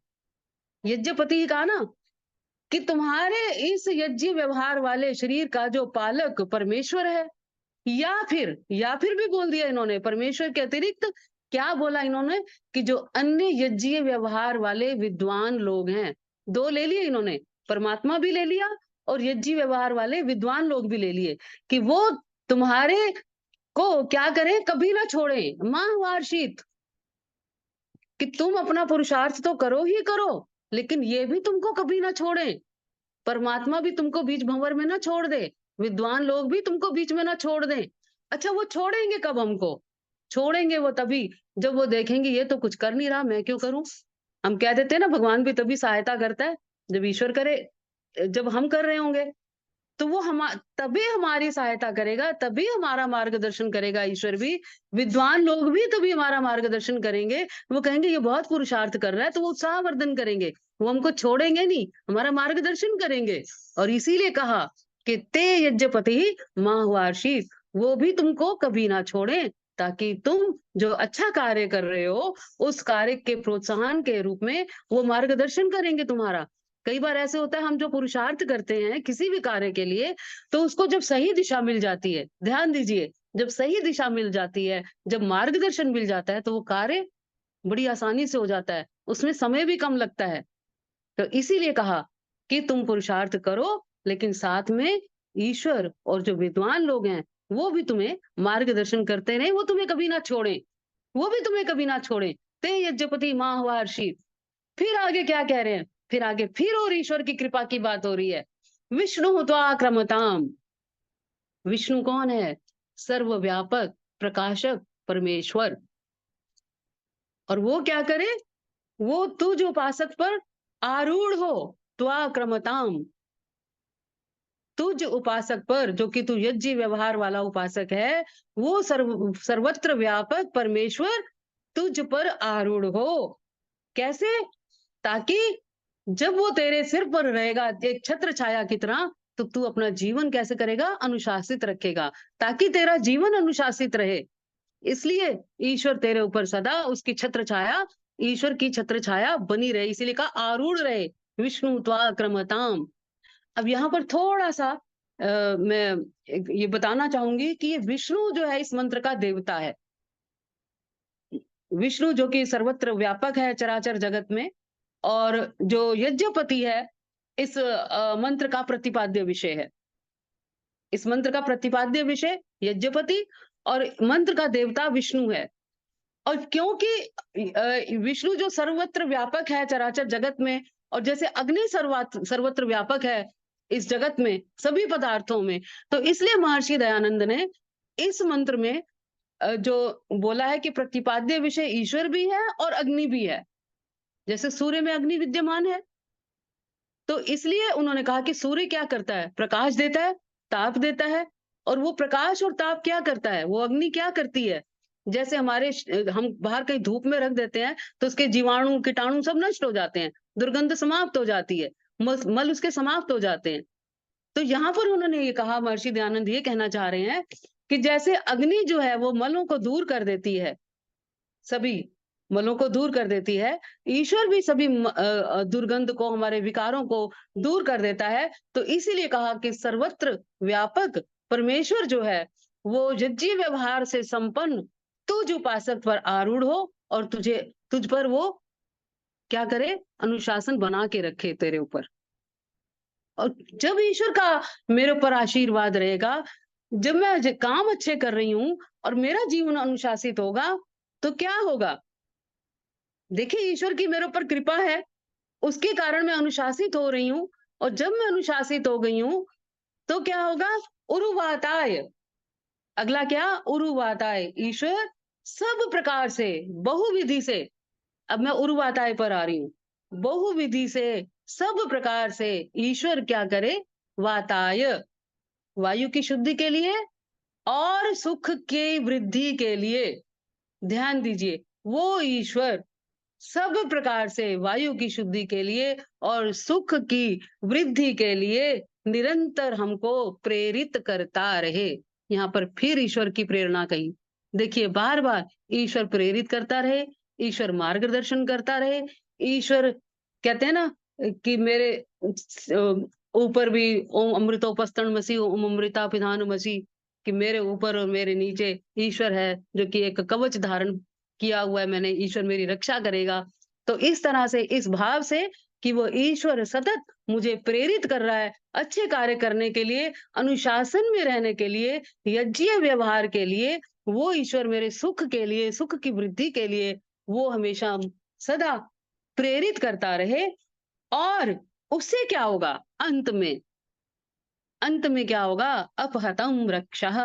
यज्ञपति कहा ना कि तुम्हारे इस यज्ञ व्यवहार वाले शरीर का जो पालक परमेश्वर है। या फिर भी बोल दिया इन्होंने, परमेश्वर के अतिरिक्त क्या बोला इन्होंने कि जो अन्य यज्ञीय व्यवहार वाले विद्वान लोग हैं, दो ले लिए इन्होंने, परमात्मा भी ले लिया और यज्ञीय व्यवहार वाले विद्वान लोग भी ले लिए, कि वो तुम्हारे को क्या करें, कभी ना छोड़े। माह्वार्षित, कि तुम अपना पुरुषार्थ तो करो ही करो, लेकिन ये भी तुमको कभी ना छोड़े। परमात्मा भी तुमको बीच भंवर में ना छोड़ दे, विद्वान लोग भी तुमको बीच में ना छोड़ दें। अच्छा वो छोड़ेंगे कब हमको? छोड़ेंगे वो तभी जब वो देखेंगे ये तो कुछ कर नहीं रहा, मैं क्यों करूं। हम कह देते हैं ना भगवान भी तभी सहायता करता है जब ईश्वर करे, जब हम कर रहे होंगे तो वो तभी हमारी सहायता करेगा, तभी हमारा मार्गदर्शन करेगा ईश्वर भी। विद्वान लोग भी तभी हमारा मार्गदर्शन करेंगे। वो कहेंगे ये बहुत पुरुषार्थ कर रहा है, तो वो उत्साहवर्धन करेंगे, वो हमको छोड़ेंगे नहीं, हमारा मार्गदर्शन करेंगे। और इसीलिए कहा कि ते यज्ञपति माह्वार्षित, वो भी तुमको कभी ना छोड़े, ताकि तुम जो अच्छा कार्य कर रहे हो उस कार्य के प्रोत्साहन के रूप में वो मार्गदर्शन करेंगे तुम्हारा। कई बार ऐसे होता है हम जो पुरुषार्थ करते हैं किसी भी कार्य के लिए, तो उसको जब सही दिशा मिल जाती है, ध्यान दीजिए, जब सही दिशा मिल जाती है, जब मार्गदर्शन मिल जाता है, तो वो कार्य बड़ी आसानी से हो जाता है, उसमें समय भी कम लगता है। तो इसीलिए कहा कि तुम पुरुषार्थ करो, लेकिन साथ में ईश्वर और जो विद्वान लोग हैं वो भी तुम्हें मार्गदर्शन करते रहे, वो तुम्हें कभी ना छोड़े, वो भी तुम्हें कभी ना छोड़े। ते यज्ञपति माह्वार्षित। फिर आगे क्या कह रहे हैं, फिर आगे फिर और ईश्वर की कृपा की बात हो रही है। विष्णु त्वाक्रमताम, विष्णु कौन है? सर्वव्यापक प्रकाशक परमेश्वर। और वो क्या करे, वो तुझ उपासक पर आरूढ़ हो, त्वाक्रमताम, तुझ उपासक पर, जो कि तू यज्ञ व्यवहार वाला उपासक है, वो सर्वत्र व्यापक परमेश्वर तुझ पर आरूढ़ हो। कैसे? ताकि जब वो तेरे सिर पर रहेगा एक छत्र छाया की तरह, तो तू अपना जीवन कैसे करेगा? अनुशासित रखेगा, ताकि तेरा जीवन अनुशासित रहे। इसलिए ईश्वर तेरे ऊपर सदा उसकी छत्र छाया, ईश्वर की छत्र छाया बनी रहे, इसीलिए कहा आरूढ़ रहे, विष्णु त्वाक्रमताम। अब यहाँ पर थोड़ा सा मैं ये बताना चाहूंगी कि ये विष्णु जो है इस मंत्र का देवता है। विष्णु जो कि सर्वत्र व्यापक है चराचर जगत में, और जो यज्ञपति है इस मंत्र का प्रतिपाद्य विषय है। इस मंत्र का प्रतिपाद्य विषय यज्ञपति और मंत्र का देवता विष्णु है। और क्योंकि विष्णु जो सर्वत्र व्यापक है चराचर जगत में, और जैसे अग्नि सर्वत्र व्यापक है, इस जगत में, सभी पदार्थों में। तो इसलिए महर्षि दयानंद ने इस मंत्र में जो बोला है कि प्रतिपाद्य विषय ईश्वर भी है और अग्नि भी है। जैसे सूर्य में अग्नि विद्यमान है, तो इसलिए उन्होंने कहा कि सूर्य क्या करता है? प्रकाश देता है, ताप देता है। और वो प्रकाश और ताप क्या करता है? वो अग्नि क्या करती है? जैसे हम बाहर कहीं धूप में रख देते हैं तो उसके जीवाणु कीटाणु सब नष्ट हो जाते हैं, दुर्गंध समाप्त हो जाती है, मल उसके समाप्त हो जाते हैं। तो यहाँ पर उन्होंने ये कहा, महर्षि दयानंद ये कहना चाह रहे हैं कि जैसे अग्नि जो है वो मलों को दूर कर देती है, सभी मलों को दूर कर देती है, ईश्वर भी सभी दुर्गंध को, हमारे विकारों को दूर कर देता है। तो इसीलिए कहा कि सर्वत्र व्यापक परमेश्वर जो है वो यज्ञ व्यवहार से संपन्न तुझ उपासक पर आरूढ़ हो और तुझ पर वो क्या करे? अनुशासन बना के रखे तेरे ऊपर। और जब ईश्वर का मेरे ऊपर आशीर्वाद रहेगा, जब मैं काम अच्छे कर रही हूं और मेरा जीवन अनुशासित होगा, तो क्या होगा? देखिए, ईश्वर की मेरे ऊपर कृपा है, उसके कारण मैं अनुशासित हो रही हूँ। और जब मैं अनुशासित हो गई हूँ तो क्या होगा? उरुवाताय। अगला क्या? उरुवाताय। ईश्वर सब प्रकार से, बहुविधि से, अब मैं उरुवाताय पर आ रही हूँ, बहुविधि से, सब प्रकार से ईश्वर क्या करे? वाताय, वायु की शुद्धि के लिए और सुख की वृद्धि के लिए। ध्यान दीजिए, वो ईश्वर सब प्रकार से वायु की शुद्धि के लिए और सुख की वृद्धि के लिए निरंतर हमको प्रेरित करता रहे। यहाँ पर फिर ईश्वर की प्रेरणा कही। देखिए, बार बार ईश्वर प्रेरित करता रहे, ईश्वर मार्गदर्शन करता रहे। ईश्वर कहते हैं ना कि मेरे ऊपर भी ओम अमृतोपस्तन मसी, ओम अमृता पिधान मसी, कि मेरे ऊपर और मेरे नीचे ईश्वर है, जो कि एक कवच धारण किया हुआ है मैंने, ईश्वर मेरी रक्षा करेगा। तो इस तरह से, इस भाव से कि वो ईश्वर सतत मुझे प्रेरित कर रहा है अच्छे कार्य करने के लिए, अनुशासन में रहने के लिए, यज्ञ व्यवहार के लिए। वो ईश्वर मेरे सुख के लिए, सुख की वृद्धि के लिए वो हमेशा सदा प्रेरित करता रहे। और उससे क्या होगा? अंत में क्या होगा? अपहतम रक्षः।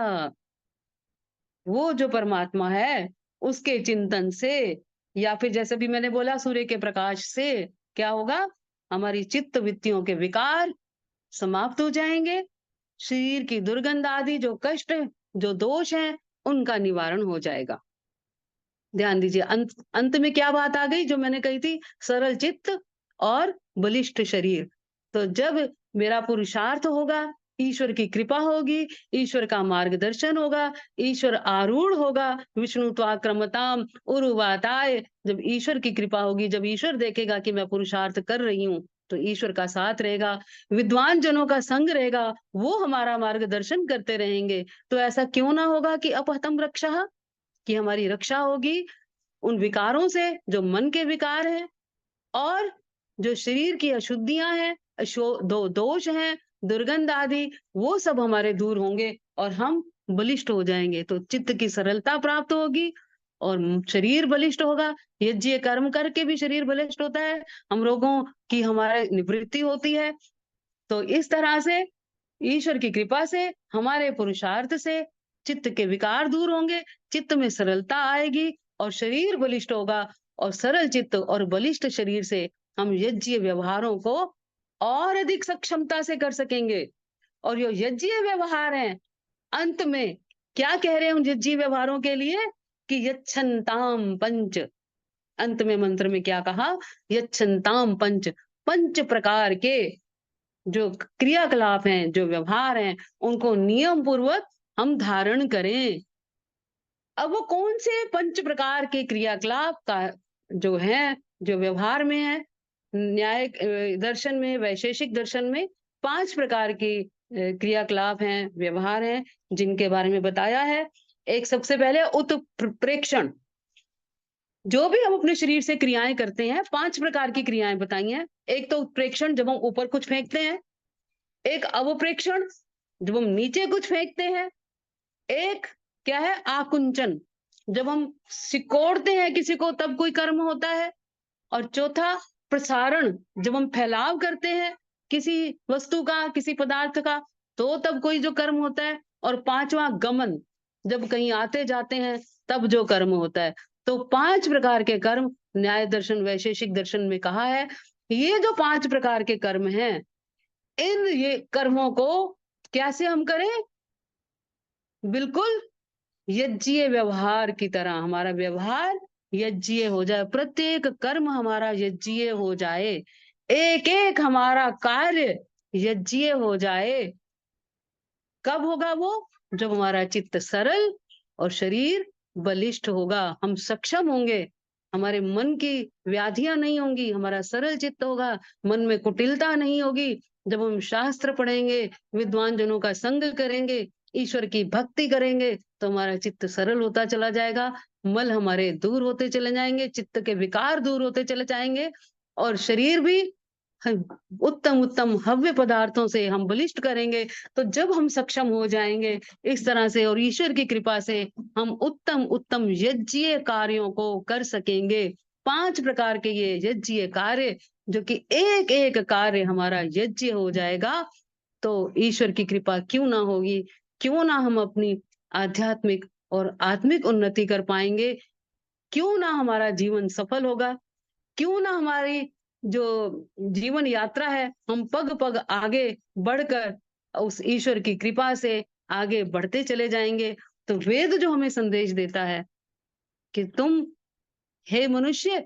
वो जो परमात्मा है उसके चिंतन से, या फिर जैसे भी मैंने बोला सूर्य के प्रकाश से क्या होगा? हमारी चित्त वृत्तियों के विकार समाप्त हो जाएंगे, शरीर की दुर्गंध आदि जो कष्ट, जो दोष हैं, उनका निवारण हो जाएगा। ध्यान दीजिए, अंत में क्या बात आ गई जो मैंने कही थी? सरल चित्त और बलिष्ठ शरीर। तो जब मेरा पुरुषार्थ होगा, ईश्वर की कृपा होगी, ईश्वर का मार्गदर्शन होगा, ईश्वर आरूढ़ होगा, विष्णु त्वाक्रमताम उरुवाताय। जब ईश्वर की कृपा होगी, जब ईश्वर देखेगा कि मैं पुरुषार्थ कर रही हूँ, तो ईश्वर का साथ रहेगा, विद्वान जनों का संग रहेगा, वो हमारा मार्गदर्शन करते रहेंगे। तो ऐसा क्यों ना होगा कि अपहतम रक्षा, कि हमारी रक्षा होगी उन विकारों से जो मन के विकार हैं, और जो शरीर की अशुद्धियां हैं, दो दोष हैं, दुर्गंध आदि, वो सब हमारे दूर होंगे और हम बलिष्ठ हो जाएंगे। तो चित्त की सरलता प्राप्त होगी और शरीर बलिष्ठ होगा। यज्ञ कर्म करके भी शरीर बलिष्ठ होता है, हम रोगों की हमारे निवृत्ति होती है। तो इस तरह से ईश्वर की कृपा से, हमारे पुरुषार्थ से चित्त के विकार दूर होंगे, चित्त में सरलता आएगी और शरीर बलिष्ठ होगा। और सरल चित्त और बलिष्ठ शरीर से हम यज्ञ व्यवहारों को और अधिक सक्षमता से कर सकेंगे। और जो यज्ञ व्यवहार हैं, अंत में क्या कह रहे हैं उन यज्ञ व्यवहारों के लिए? कि यच्छन्ताम पंच। अंत में मंत्र में क्या कहा? यच्छन्ताम पंच। पंच प्रकार के जो क्रियाकलाप हैं, जो व्यवहार हैं, उनको नियम पूर्वक हम धारण करें। अब वो कौन से पंच प्रकार के क्रियाकलाप का जो है, जो व्यवहार में है, न्याय दर्शन में, वैशेषिक दर्शन में 5 प्रकार के क्रियाकलाप हैं, व्यवहार हैं, जिनके बारे में बताया है। एक सबसे पहले उत्प्रेक्षण। जो भी हम अपने शरीर से क्रियाएं करते हैं, 5 प्रकार की क्रियाएं बताई हैं। एक तो उत्प्रेक्षण, जब हम ऊपर कुछ फेंकते हैं। एक अवप्रेक्षण, जब हम नीचे कुछ फेंकते हैं। एक क्या है? आकुंचन, जब हम सिकोड़ते हैं किसी को तब कोई कर्म होता है। और चौथा प्रसारण, जब हम फैलाव करते हैं किसी वस्तु का, किसी पदार्थ का, तो तब कोई जो कर्म होता है। और पांचवा गमन, जब कहीं आते जाते हैं तब जो कर्म होता है। तो 5 प्रकार के कर्म न्याय दर्शन वैशेषिक दर्शन में कहा है। ये जो 5 प्रकार के कर्म हैं, इन ये कर्मों को कैसे हम करें? बिल्कुल यज्ञीय व्यवहार की तरह हमारा व्यवहार यज्ञीय हो जाए, प्रत्येक कर्म हमारा यज्ञीय हो जाए, एक एक हमारा कार्य यज्ञीय हो जाए। कब होगा वो? जब हमारा चित्त सरल और शरीर बलिष्ठ होगा, हम सक्षम होंगे, हमारे मन की व्याधियां नहीं होंगी, हमारा सरल चित्त होगा, मन में कुटिलता नहीं होगी। जब हम शास्त्र पढ़ेंगे, विद्वान जनों का संग करेंगे, ईश्वर की भक्ति करेंगे, तो हमारा चित्त सरल होता चला जाएगा, मल हमारे दूर होते चले जाएंगे, चित्त के विकार दूर होते चले जाएंगे, और शरीर भी उत्तम उत्तम हव्य पदार्थों से हम बलिष्ठ करेंगे। तो जब हम सक्षम हो जाएंगे इस तरह से, और ईश्वर की कृपा से हम उत्तम उत्तम यज्ञीय कार्यों को कर सकेंगे। 5 प्रकार के ये यज्ञीय कार्य, जो कि एक एक कार्य हमारा यज्ञ हो जाएगा, तो ईश्वर की कृपा क्यों ना होगी? क्यों ना हम अपनी आध्यात्मिक और आत्मिक उन्नति कर पाएंगे? क्यों ना हमारा जीवन सफल होगा? क्यों ना हमारी जो जीवन यात्रा है, हम पग पग आगे बढ़कर उस ईश्वर की कृपा से आगे बढ़ते चले जाएंगे। तो वेद जो हमें संदेश देता है कि तुम हे मनुष्य,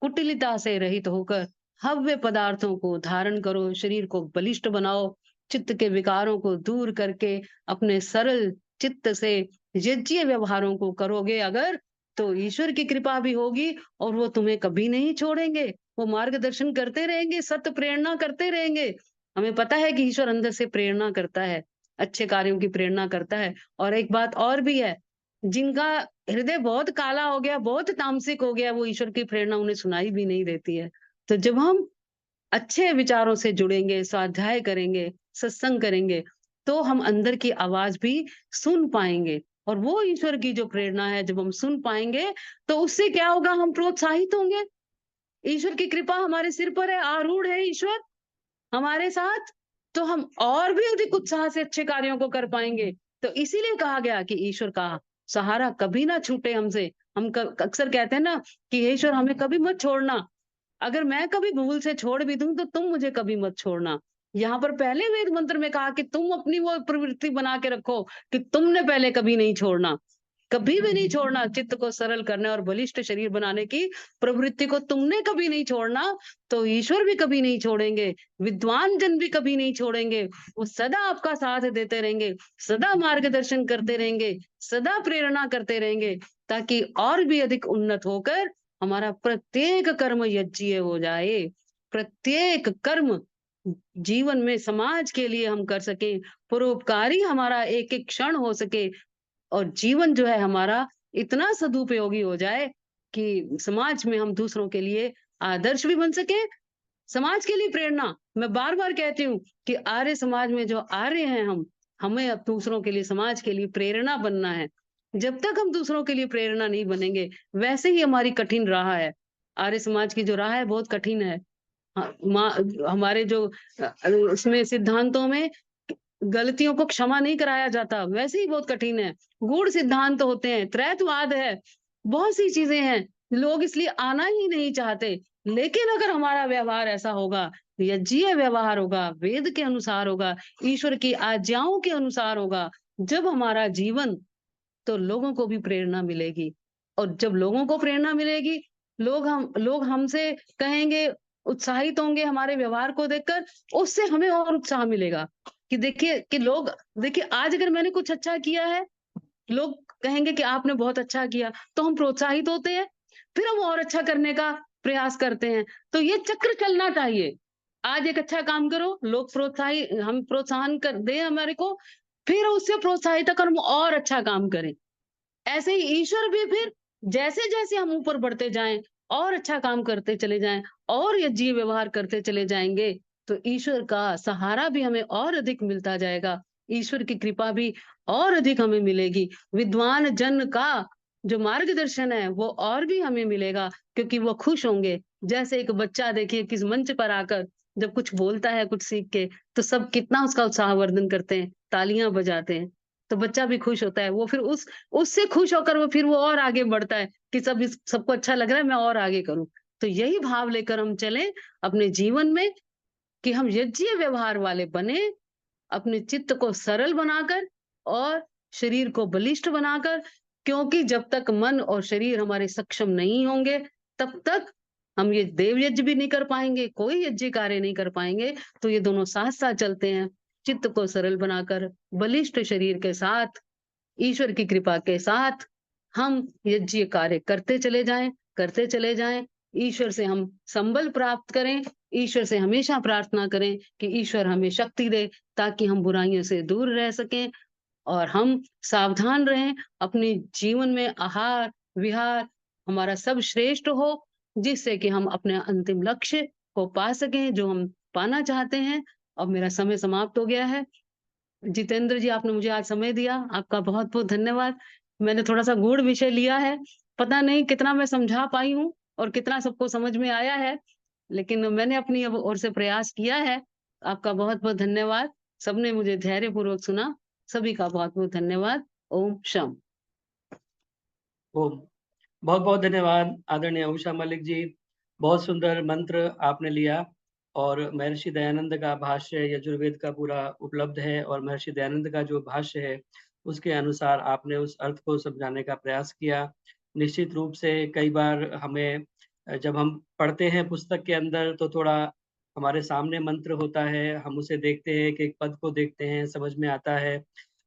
कुटिलता से रहित होकर हव्य पदार्थों को धारण करो, शरीर को बलिष्ठ बनाओ, चित्त के विकारों को दूर करके अपने सरल चित्त से यज्ञीय व्यवहारों को करोगे अगर, तो ईश्वर की कृपा भी होगी और वो तुम्हें कभी नहीं छोड़ेंगे। वो मार्गदर्शन करते रहेंगे, सत्य प्रेरणा करते रहेंगे। हमें पता है कि ईश्वर अंदर से प्रेरणा करता है, अच्छे कार्यों की प्रेरणा करता है। और एक बात और भी है, जिनका हृदय बहुत काला हो गया, बहुत तामसिक हो गया, वो ईश्वर की प्रेरणा उन्हें सुनाई भी नहीं देती है। तो जब हम अच्छे विचारों से जुड़ेंगे, स्वाध्याय करेंगे, सत्संग करेंगे, तो हम अंदर की आवाज भी सुन पाएंगे। और वो ईश्वर की जो प्रेरणा है, जब हम सुन पाएंगे, तो उससे क्या होगा? हम प्रोत्साहित होंगे। ईश्वर की कृपा हमारे सिर पर है, आरूढ़ है ईश्वर हमारे साथ, तो हम और भी अधिक उत्साह से अच्छे कार्यों को कर पाएंगे। तो इसीलिए कहा गया कि ईश्वर का सहारा कभी ना छूटे हमसे। हम अक्सर कहते हैं ना कि ईश्वर हमें कभी मत छोड़ना, अगर मैं कभी भूल से छोड़ भी दूं तो तुम मुझे कभी मत छोड़ना। यहाँ पर पहले वेद मंत्र में कहा कि तुम अपनी वो प्रवृत्ति बना के रखो कि तुमने पहले कभी नहीं छोड़ना, कभी भी नहीं छोड़ना। चित्त को सरल करने और बलिष्ठ शरीर बनाने की प्रवृत्ति को तुमने कभी नहीं छोड़ना, तो ईश्वर भी कभी नहीं छोड़ेंगे, विद्वान जन भी कभी नहीं छोड़ेंगे। वो सदा आपका साथ देते रहेंगे, सदा मार्गदर्शन करते रहेंगे, सदा प्रेरणा करते रहेंगे, ताकि और भी अधिक उन्नत होकर हमारा प्रत्येक कर्म यज्ञीय हो जाए। प्रत्येक कर्म जीवन में समाज के लिए हम कर सके, परोपकारी हमारा एक एक क्षण हो सके, और जीवन जो है हमारा इतना सदुपयोगी हो जाए कि समाज में हम दूसरों के लिए आदर्श भी बन सके, समाज के लिए प्रेरणा। मैं बार बार कहती हूँ कि आर्य समाज में जो आर्य हैं हमें अब दूसरों के लिए, समाज के लिए प्रेरणा बनना है। जब तक हम दूसरों के लिए प्रेरणा नहीं बनेंगे, वैसे ही हमारी कठिन राह है। आर्य समाज की जो राह है बहुत कठिन है। हमारे जो इसमें सिद्धांतों में गलतियों को क्षमा नहीं कराया जाता, वैसे ही बहुत कठिन है। गूढ़ सिद्धांत होते हैं, त्रैतवाद है, बहुत सी चीजें हैं, लोग इसलिए आना ही नहीं चाहते। लेकिन अगर हमारा व्यवहार ऐसा होगा, यज्ञीय व्यवहार होगा, वेद के अनुसार होगा, ईश्वर की आज्ञाओं के अनुसार होगा, जब हमारा जीवन, तो लोगों को भी प्रेरणा मिलेगी। और जब लोगों को प्रेरणा मिलेगी, लोग हमसे कहेंगे, उत्साहित होंगे हमारे व्यवहार को देखकर, उससे हमें और उत्साह मिलेगा कि देखिए कि लोग, देखिए आज अगर मैंने कुछ अच्छा किया है, लोग कहेंगे कि आपने बहुत अच्छा किया, तो हम प्रोत्साहित होते हैं, फिर हम और अच्छा करने का प्रयास करते हैं। तो ये चक्र चलना चाहिए। आज एक अच्छा काम करो, लोग हम प्रोत्साहन कर दे हमारे को, फिर उससे प्रोत्साहित कर हम और अच्छा काम करें। ऐसे ही ईश्वर भी फिर जैसे जैसे हम ऊपर बढ़ते जाएं और अच्छा काम करते चले जाएं और यज्ञीय व्यवहार करते चले जाएंगे, तो ईश्वर का सहारा भी हमें और अधिक मिलता जाएगा, ईश्वर की कृपा भी और अधिक हमें मिलेगी। विद्वान जन का जो मार्गदर्शन है वो और भी हमें मिलेगा, क्योंकि वो खुश होंगे। जैसे एक बच्चा देखिए किस मंच पर आकर जब कुछ बोलता है कुछ सीख के, तो सब कितना उसका उत्साहवर्धन करते हैं, तालियां बजाते हैं, तो बच्चा भी खुश होता है। वो फिर उससे खुश होकर वो फिर वो और आगे बढ़ता है कि सबको अच्छा लग रहा है, मैं और आगे करूं। तो यही भाव लेकर हम चलें अपने जीवन में कि हम यज्ञीय व्यवहार वाले बने, अपने चित्त को सरल बनाकर और शरीर को बलिष्ठ बनाकर, क्योंकि जब तक मन और शरीर हमारे सक्षम नहीं होंगे, तब तक हम ये देव यज्ञ भी नहीं कर पाएंगे, कोई यज्ञ कार्य नहीं कर पाएंगे। तो ये दोनों साथ साथ चलते हैं। चित्त को सरल बनाकर, बलिष्ठ शरीर के साथ, ईश्वर की कृपा के साथ हम यज्ञ कार्य करते चले जाएं। ईश्वर से हम संबल प्राप्त करें, ईश्वर से हमेशा प्रार्थना करें कि ईश्वर हमें शक्ति दे, ताकि हम बुराइयों से दूर रह सकें और हम सावधान रहें, अपने जीवन में आहार विहार हमारा सब श्रेष्ठ हो, जिससे कि हम अपने अंतिम लक्ष्य को पा सकें जो हम पाना चाहते हैं। अब मेरा समय समाप्त हो गया है। जितेंद्र जी, आपने मुझे आज समय दिया, आपका बहुत बहुत धन्यवाद। मैंने थोड़ा सा गूढ़ विषय लिया है, पता नहीं कितना मैं समझा पाई हूँ और कितना सबको समझ में आया है, लेकिन मैंने अपनी ओर से प्रयास किया है। आपका बहुत बहुत धन्यवाद। सबने मुझे धैर्यपूर्वक सुना, सभी का बहुत बहुत धन्यवाद। ओम शम। ओम। बहुत बहुत धन्यवाद आदरणीय उषा मलिक जी, बहुत सुंदर मंत्र आपने लिया। और महर्षि दयानंद का भाष्य यजुर्वेद का पूरा उपलब्ध है, और महर्षि दयानंद का जो भाष्य है उसके अनुसार आपने उस अर्थ को समझाने का प्रयास किया। निश्चित रूप से कई बार हमें जब हम पढ़ते हैं पुस्तक के अंदर, तो थोड़ा हमारे सामने मंत्र होता है, हम उसे देखते हैं, एक एक पद को देखते हैं, समझ में आता है।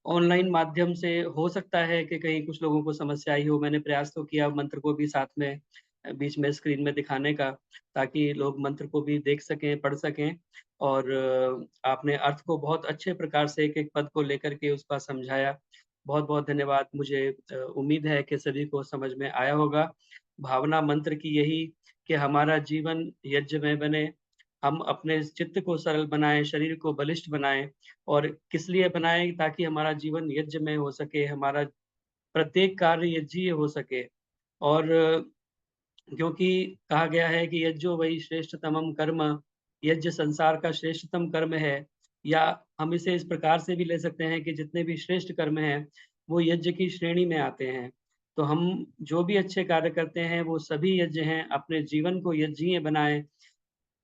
ऑनलाइन माध्यम से हो सकता है कि कहीं कुछ लोगों को समस्या आई हो। मैंने प्रयास तो किया मंत्र को भी साथ में बीच में स्क्रीन में दिखाने का, ताकि लोग मंत्र को भी देख सकें, पढ़ सकें। और आपने अर्थ को बहुत अच्छे प्रकार से एक एक पद को लेकर के उसका समझाया। बहुत बहुत धन्यवाद। मुझे उम्मीद है कि सभी को समझ में आया होगा। भावना मंत्र की यही कि हमारा जीवन यज्ञमय बने, हम अपने चित्त को सरल बनाएं, शरीर को बलिष्ठ बनाएं। और किस लिए बनाएं? ताकि हमारा जीवन यज्ञमय हो सके, हमारा प्रत्येक कार्य यज्ञीय हो सके। और क्योंकि कहा गया है कि यज्ञो वही श्रेष्ठतमम कर्म, यज्ञ संसार का श्रेष्ठतम कर्म है। या हम इसे इस प्रकार से भी ले सकते हैं कि जितने भी श्रेष्ठ कर्म हैं वो यज्ञ की श्रेणी में आते हैं। तो हम जो भी अच्छे कार्य करते हैं वो सभी यज्ञ हैं। अपने जीवन को यज्ञीय बनाएं,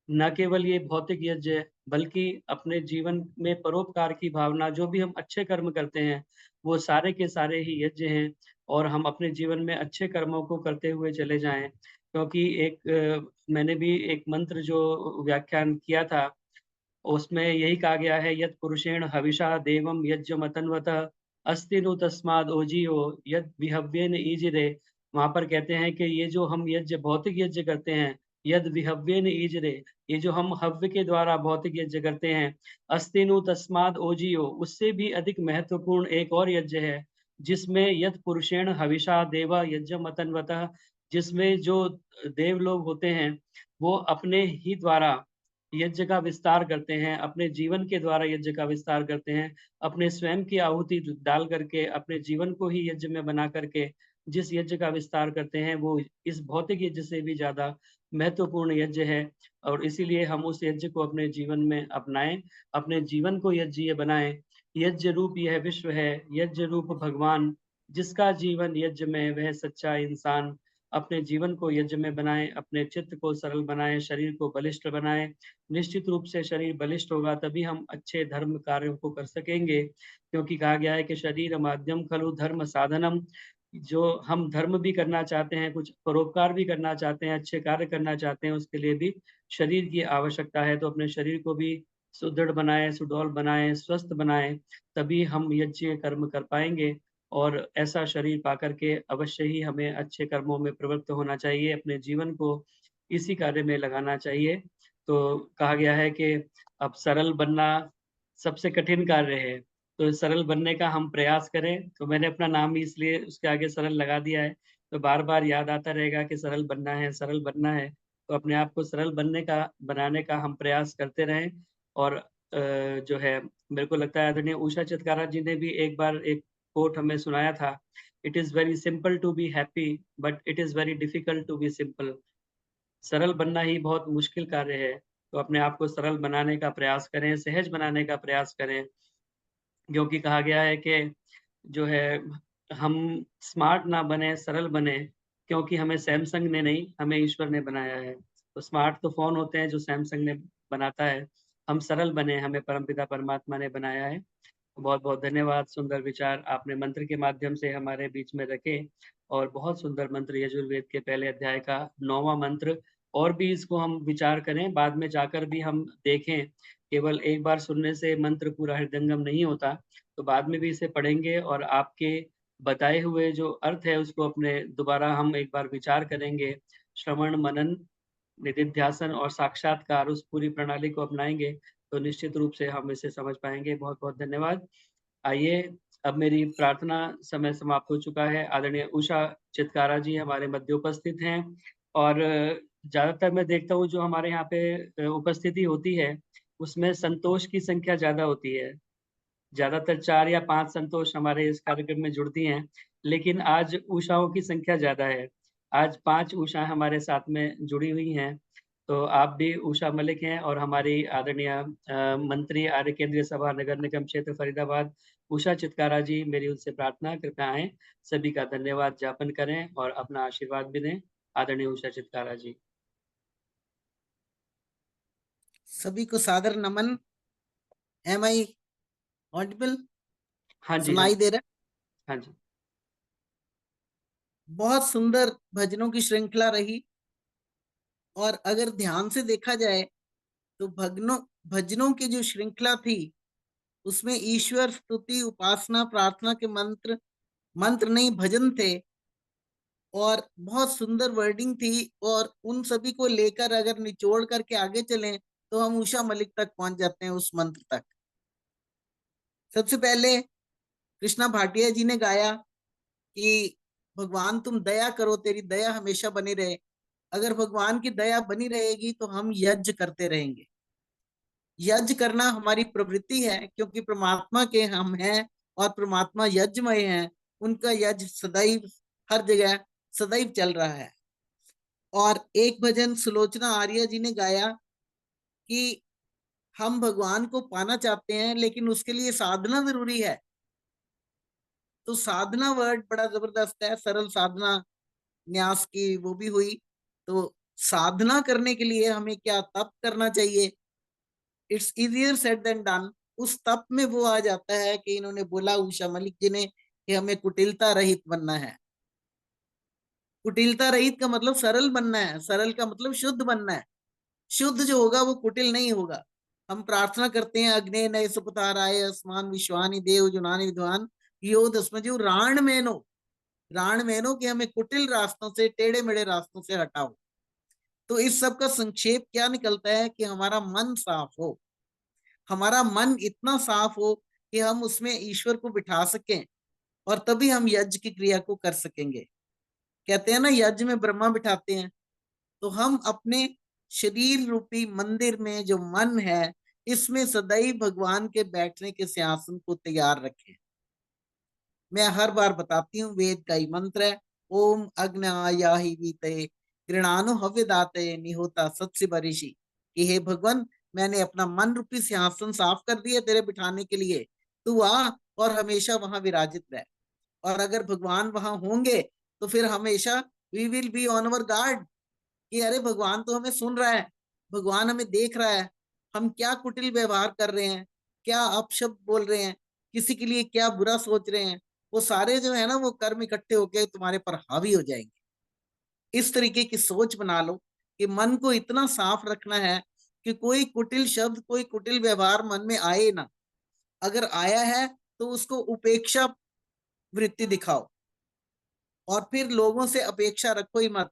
न केवल ये भौतिक यज्ञ, बल्कि अपने जीवन में परोपकार की भावना, जो भी हम अच्छे कर्म करते हैं वो सारे के सारे ही यज्ञ हैं। और हम अपने जीवन में अच्छे कर्मों को करते हुए चले जाएं। क्योंकि मैंने भी एक मंत्र जो व्याख्यान किया था, उसमें यही कहा गया है, यत् पुरुषेण हविषा देवम यज्ञमतन्वतः अस्ति नु तस्माद् ओजियो यद् विहव्येन ईजिरे। वहां पर कहते हैं कि ये जो हम यज्ञ, भौतिक यज्ञ करते हैं, यद विहव्येन ईजिरे, ये जो हम हव्य के द्वारा भौतिक यज्ञ करते हैं, अस्ति नु तस्माद् ओजियो, उससे भी अधिक महत्वपूर्ण एक और यज्ञ है, जिसमें यत् पुरुषेण हविषा देवा यज्ञमतन्वतः, जिसमें जो देव लोग होते हैं वो अपने ही द्वारा यज्ञ का विस्तार करते हैं, अपने जीवन के द्वारा यज्ञ का विस्तार करते हैं। अपने स्वयं की आहुति डाल करके, अपने जीवन को ही यज्ञ में बना करके जिस यज्ञ का विस्तार करते हैं, वो इस भौतिक यज्ञ से भी ज्यादा महत्वपूर्ण यज्ञ है। और इसीलिए हम उस यज्ञ को अपने जीवन में अपनाएं, अपने जीवन को यज्ञीय बनाएं। यज्ञ रूप यह विश्व है, यज्ञ रूप भगवान, जिसका जीवन यज्ञ में वह सच्चा इंसान। अपने जीवन को यज्ञ में बनाएं, अपने चित्त को सरल बनाएं, शरीर को बलिष्ठ बनाएं। निश्चित रूप से शरीर बलिष्ठ होगा तभी हम अच्छे धर्म कार्यों को कर सकेंगे, क्योंकि कहा गया है कि शरीर माध्यम खलु धर्म साधनम। जो हम धर्म भी करना चाहते हैं, कुछ परोपकार भी करना चाहते हैं, अच्छे कार्य करना चाहते हैं, उसके लिए भी शरीर की आवश्यकता है। तो अपने शरीर को भी सुदृढ़ बनाएं, सुडौल बनाएं, स्वस्थ बनाएं, तभी हम यज्ञ कर्म कर पाएंगे। और ऐसा शरीर पा करके अवश्य ही हमें अच्छे कर्मों में प्रवृत्त होना चाहिए, अपने जीवन को इसी कार्य में लगाना चाहिए। तो कहा गया है कि अब सरल बनना सबसे कठिन कार्य है, तो सरल बनने का हम प्रयास करें। तो मैंने अपना नाम ही इसलिए उसके आगे सरल लगा दिया है, तो बार बार याद आता रहेगा कि सरल बनना है, सरल बनना है। तो अपने आप को सरल बनाने का हम प्रयास करते रहें। और जो है, मेरे को लगता है आदरणीय उषा चित्कारा जी ने भी एक बार एक कोट हमें सुनाया था, it is very simple to be happy but it is very difficult to be simple. सरल बनना ही बहुत मुश्किल कार्य है, तो अपने आप को सरल बनाने का प्रयास करें, सहज बनाने का प्रयास करें, क्योंकि कहा गया है कि जो है हम स्मार्ट ना बने, सरल बने, क्योंकि हमें सैमसंग ने नहीं, हमें ईश्वर ने बनाया है। तो स्मार्ट तो फ़ोन होते हैं जो सैमसंग ने बनाता है, हम सरल बने, हमें परमपिता परमात्मा ने बनाया है। बहुत-बहुत धन्यवाद, सुंदर विचार आपने मंत्र के माध्यम से हमारे बीच में रखे और बहुत सुंदर मंत्र यजुर्वेद के पहले अध्याय का 9वां मंत्र, और भी इसको हम विचार करें, बाद में जाकर भी हम देखें, केवल एक बार सुनने से मंत्र पूरा हृदयंगम नहीं होता, तो बाद में भी इसे पढ़ेंगे और आपके बताए हुए जो अर्थ है उसको अपने दोबारा हम एक बार विचार करेंगे। श्रवण, मनन, निधिध्यासन और साक्षात्कार, उस पूरी प्रणाली को अपनाएँगे, तो निश्चित रूप से हम इसे समझ पाएँगे। बहुत-बहुत धन्यवाद। आइए, अब मेरी प्रार्थना समय समाप्त हो चुका है। आदरणीय उषा चित्कारा जी हमारे मध्य उपस्थित हैं और ज़्यादातर मैं देखता हूँ जो हमारे यहाँ पे उपस्थिति होती है, उसमें संतोष की संख्या ज़्यादा होती है। ज़्यादातर 4 या 5 संतोष हमारे इस कार्यक्रम में जुड़ती हैं, लेकिन आज उषाओं की संख्या ज़्यादा है। आज 5 उषा हमारे साथ में जुड़ी हुई हैं, तो आप भी उषा मलिक हैं और हमारी आदरणीय मंत्री आर्य केंद्रीय सभा नगर निगम क्षेत्र फरीदाबाद उषा चित्कारा जी, मेरी उनसे प्रार्थना कृपया आएँ, सभी का धन्यवाद ज्ञापन करें और अपना आशीर्वाद भी दें। आदरणीय उषा चित्कारा जी। सभी को सादर नमन। M I audible? हाँ जी, हाँ सुनाई जी। दे रहा? हाँ जी। बहुत सुंदर भजनों की श्रृंखला रही, और अगर ध्यान से देखा जाए तो भजनों की जो श्रृंखला थी उसमें ईश्वर स्तुति, उपासना, प्रार्थना के मंत्र नहीं भजन थे, और बहुत सुंदर वर्डिंग थी, और उन सभी को लेकर अगर निचोड़ करके आगे चलें तो हम उषा मलिक तक पहुंच जाते हैं, उस मंत्र तक। सबसे पहले कृष्णा भाटिया जी ने गाया कि भगवान तुम दया करो, तेरी दया हमेशा बनी रहे। अगर भगवान की दया बनी रहेगी तो हम यज्ञ करते रहेंगे। यज्ञ करना हमारी प्रवृत्ति है, क्योंकि परमात्मा के हम हैं और परमात्मा यज्ञमय हैं। उनका यज्ञ सदैव हर जगह सदैव चल रहा है। और एक भजन सुलोचना आर्य जी ने गाया कि हम भगवान को पाना चाहते हैं, लेकिन उसके लिए साधना जरूरी है। तो साधना वर्ड बड़ा जबरदस्त है, सरल साधना न्यास की वो भी हुई। तो साधना करने के लिए हमें क्या तप करना चाहिए? It's easier said than done. उस तप में वो आ जाता है कि इन्होंने बोला उषा मलिक जी ने कि हमें कुटिलता रहित बनना है। कुटिलता रहित का मतलब सरल बनना है, सरल का मतलब शुद्ध बनना है। शुद्ध जो होगा वो कुटिल नहीं होगा। हम प्रार्थना करते हैं अग्ने नये सुपताराय आसमान विश्वानी देव जुनानी विद्वान यो दस्मजु राण मेनो कि हमें कुटिल रास्तों से, टेढ़े मेढ़े रास्तों से हटाओ। तो इस सब का संक्षेप क्या निकलता है कि हमारा मन साफ हो, हमारा मन इतना साफ हो कि हम उसमें ईश्वर को बिठा सकें, और तभी हम यज्ञ की क्रिया को कर सकेंगे। कहते हैं ना यज्ञ में ब्रह्मा बिठाते हैं, तो हम अपने शरीर रूपी मंदिर में जो मन है, इसमें सदैव भगवान के बैठने के सिंहासन को तैयार रखें। मैं हर बार बताती हूँ, वेद का ही मंत्र है, ओम अग्नयाहि वीते गृणानु हव्य दाते निहोता सत्स्य बरिषि, कि हे भगवान, मैंने अपना मन रूपी सिंहासन साफ कर दिया तेरे बिठाने के लिए, तू आ और हमेशा वहां विराजित रह। और अगर भगवान वहां होंगे तो फिर हमेशा we will be on our guard, कि अरे भगवान तो हमें सुन रहा है, भगवान हमें देख रहा है, हम क्या कुटिल व्यवहार कर रहे हैं, क्या अपशब्द बोल रहे हैं, किसी के लिए क्या बुरा सोच रहे हैं, वो सारे जो है ना वो कर्म इकट्ठे होके तुम्हारे पर हावी हो जाएंगे। इस तरीके की सोच बना लो कि मन को इतना साफ रखना है कि कोई कुटिल शब्द, कोई कुटिल व्यवहार मन में आए ना। अगर आया है तो उसको उपेक्षा वृत्ति दिखाओ, और फिर लोगों से अपेक्षा रखो ही मत,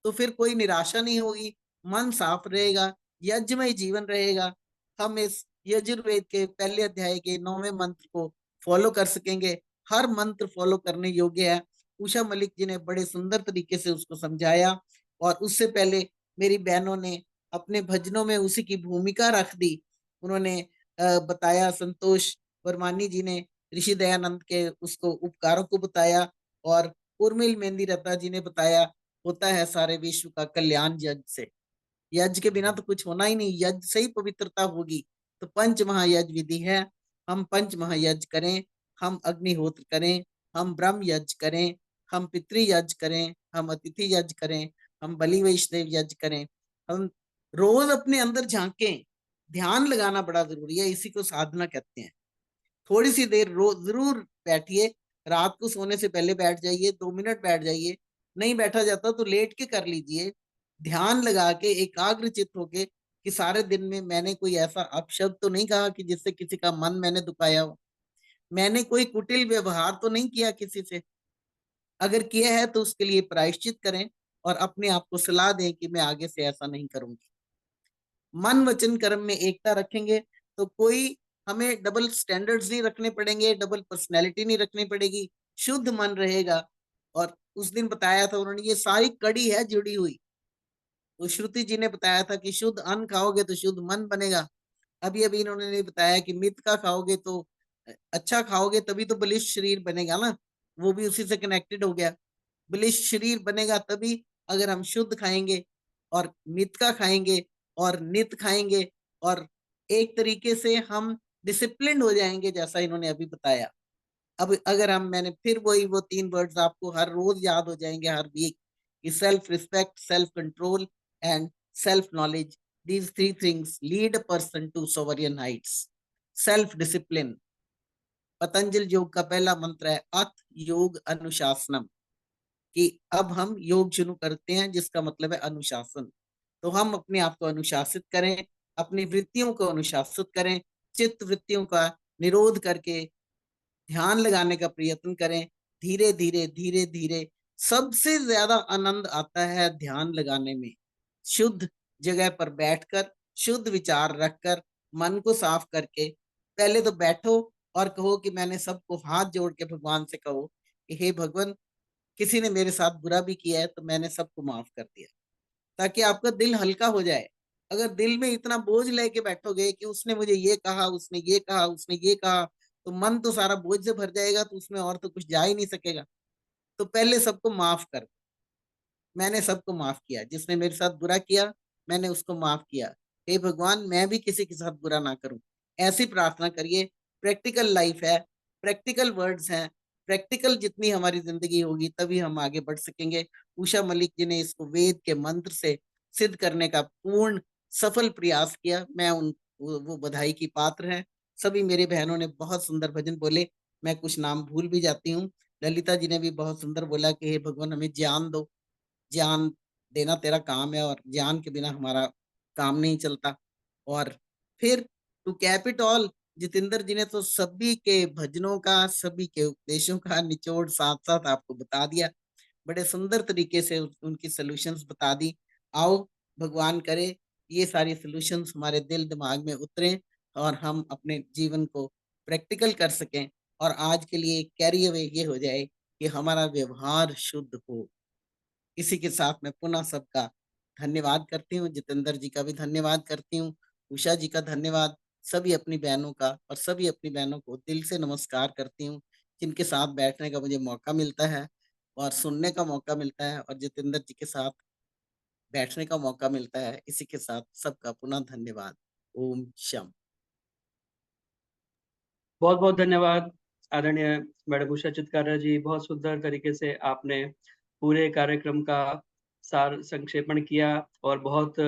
तो फिर कोई निराशा नहीं होगी, मन साफ रहेगा, यज्ञमय जीवन रहेगा। हम इस यजुर्वेद के पहले अध्याय के 9वें मंत्र को फॉलो कर सकेंगे। हर मंत्र फॉलो करने योग्य है। उषा मलिक जी ने बड़े सुंदर तरीके से उसको समझाया, और उससे पहले मेरी बहनों ने अपने भजनों में उसी की भूमिका रख दी। उन्होंने बताया, संतोष वर्मानी जी ने ऋषि दयानंद के उसको उपकारों को बताया, और उर्मिल मेहंदी रत्ता जी ने बताया होता है सारे विश्व का कल्याण यज्ञ से। यज्ञ के बिना तो कुछ होना ही नहीं, यज्ञ से ही पवित्रता होगी। तो पंच महायज्ञ विधि है, हम पंच महायज्ञ करें, हम अग्निहोत्र करें, हम ब्रह्म यज्ञ करें, हम पितृ यज्ञ करें, हम अतिथि यज्ञ करें, हम बलि वैष्णव यज्ञ करें। हम रोज अपने अंदर झांकें। ध्यान लगाना बड़ा जरूरी है, इसी को साधना कहते हैं। थोड़ी सी देर रोज जरूर बैठिए, रात को सोने से पहले बैठ जाइए, 2 मिनट बैठ जाइए, नहीं बैठा जाता तो लेट के कर लीजिए। ध्यान लगा के एकाग्र चित्त होके कि सारे दिन में मैंने कोई ऐसा अपशब्द तो नहीं कहा कि जिससे किसी का मन मैंने दुखाया हो, मैंने कोई कुटिल व्यवहार तो नहीं किया किसी से। अगर किया है तो उसके लिए प्रायश्चित करें और अपने आप को सलाह दें कि मैं आगे से ऐसा नहीं करूंगी। मन वचन कर्म में एकता रखेंगे तो कोई हमें डबल स्टैंडर्ड्स नहीं रखने पड़ेंगे, डबल पर्सनैलिटी नहीं रखनी पड़ेगी, शुद्ध मन रहेगा। और उस दिन बताया था उन्होंने, ये सारी कड़ी है जुड़ी हुई। तो श्रुति जी ने बताया था कि शुद्ध अन्न खाओगे तो शुद्ध मन बनेगा। अभी अभी इन्होंने बताया कि मित का खाओगे तो अच्छा खाओगे तभी तो बलिष्ठ शरीर बनेगा ना, वो भी उसी से कनेक्टेड हो गया। बलिष्ठ शरीर बनेगा तभी अगर हम शुद्ध खाएंगे और मित का खाएंगे और नित खाएंगे, और एक तरीके से हम डिसिप्लिन हो जाएंगे जैसा इन्होंने अभी बताया। अब अगर हम, मैंने फिर वो 3 वर्ड्स आपको हर रोज याद हो जाएंगे, हर वीक, कि self respect, self control and self knowledge, these 3 things lead a person to sovereign heights. Self discipline, Patanjali योग का पहला मंत्र है अथ योग अनुशासनम, कि अब हम योग शुरू करते हैं जिसका मतलब है अनुशासन। तो हम अपने आप को अनुशासित करें, अपनी वृत्तियों को अनुशासित करें, चित्त वृत्तियों का निरोध करके ध्यान लगाने का प्रयत्न करें। धीरे धीरे धीरे धीरे सबसे ज्यादा आनंद आता है ध्यान लगाने में। शुद्ध जगह पर बैठकर, शुद्ध विचार रखकर, मन को साफ करके पहले तो बैठो और कहो कि मैंने सबको हाथ जोड़ के भगवान से कहो कि हे भगवान, किसी ने मेरे साथ बुरा भी किया है तो मैंने सबको माफ कर दिया, ताकि आपका दिल हल्का हो जाए। अगर दिल में इतना बोझ लेके बैठोगे कि उसने मुझे ये कहा, उसने ये कहा, उसने ये कहा, तो मन तो सारा बोझ से भर जाएगा, तो उसमें और तो कुछ जा ही नहीं सकेगा। तो पहले सबको माफ कर, मैंने सबको माफ किया, जिसने मेरे साथ बुरा किया मैंने उसको माफ किया, हे भगवान मैं भी किसी के साथ बुरा ना करूं। ऐसी प्रार्थना करिए। प्रैक्टिकल लाइफ है, प्रैक्टिकल वर्ड्स हैं, प्रैक्टिकल जितनी हमारी जिंदगी होगी तभी हम आगे बढ़ सकेंगे। उषा मलिक जी ने इसको वेद के मंत्र से सिद्ध करने का पूर्ण सफल प्रयास किया। मैं उन वो बधाई की पात्र हैं। सभी मेरे बहनों ने बहुत सुंदर भजन बोले, मैं कुछ नाम भूल भी जाती हूँ। ललिता जी ने भी बहुत सुंदर बोला कि हे भगवान हमें ज्ञान दो, ज्ञान देना तेरा काम है और ज्ञान के बिना हमारा काम नहीं चलता। और फिर to cap it all, Jitendra ji ने तो सभी के भजनों का, सभी के उपदेशों का निचोड़ साथ साथ आपको बता दिया। बड़े सुंदर तरीके से उनकी सॉल्यूशंस बता दी। आओ भगवान करे ये सारी सॉल्यूशंस हमारे दिल दिमाग में उतरे और हम अपने जीवन को प्रैक्टिकल कर सकें, और आज के लिए कैरी अवे ये हो जाए कि हमारा व्यवहार शुद्ध हो। इसी के साथ मैं पुनः सबका धन्यवाद करती हूँ, जितेंद्र जी का भी धन्यवाद करती हूँ, उषा जी का धन्यवाद, सभी अपनी बहनों का, और सभी अपनी बहनों को दिल से नमस्कार करती हूँ, जिनके साथ बैठने का मुझे मौका मिलता है और सुनने का मौका मिलता है और जितेंद्र जी के साथ बैठने का मौका मिलता है। इसी के साथ सबका पुनः धन्यवाद। ओम शम। बहुत बहुत धन्यवाद आदरणीय मैडम उषा चित्कारा जी। बहुत सुंदर तरीके से आपने पूरे कार्यक्रम का सार संक्षेपण किया और बहुत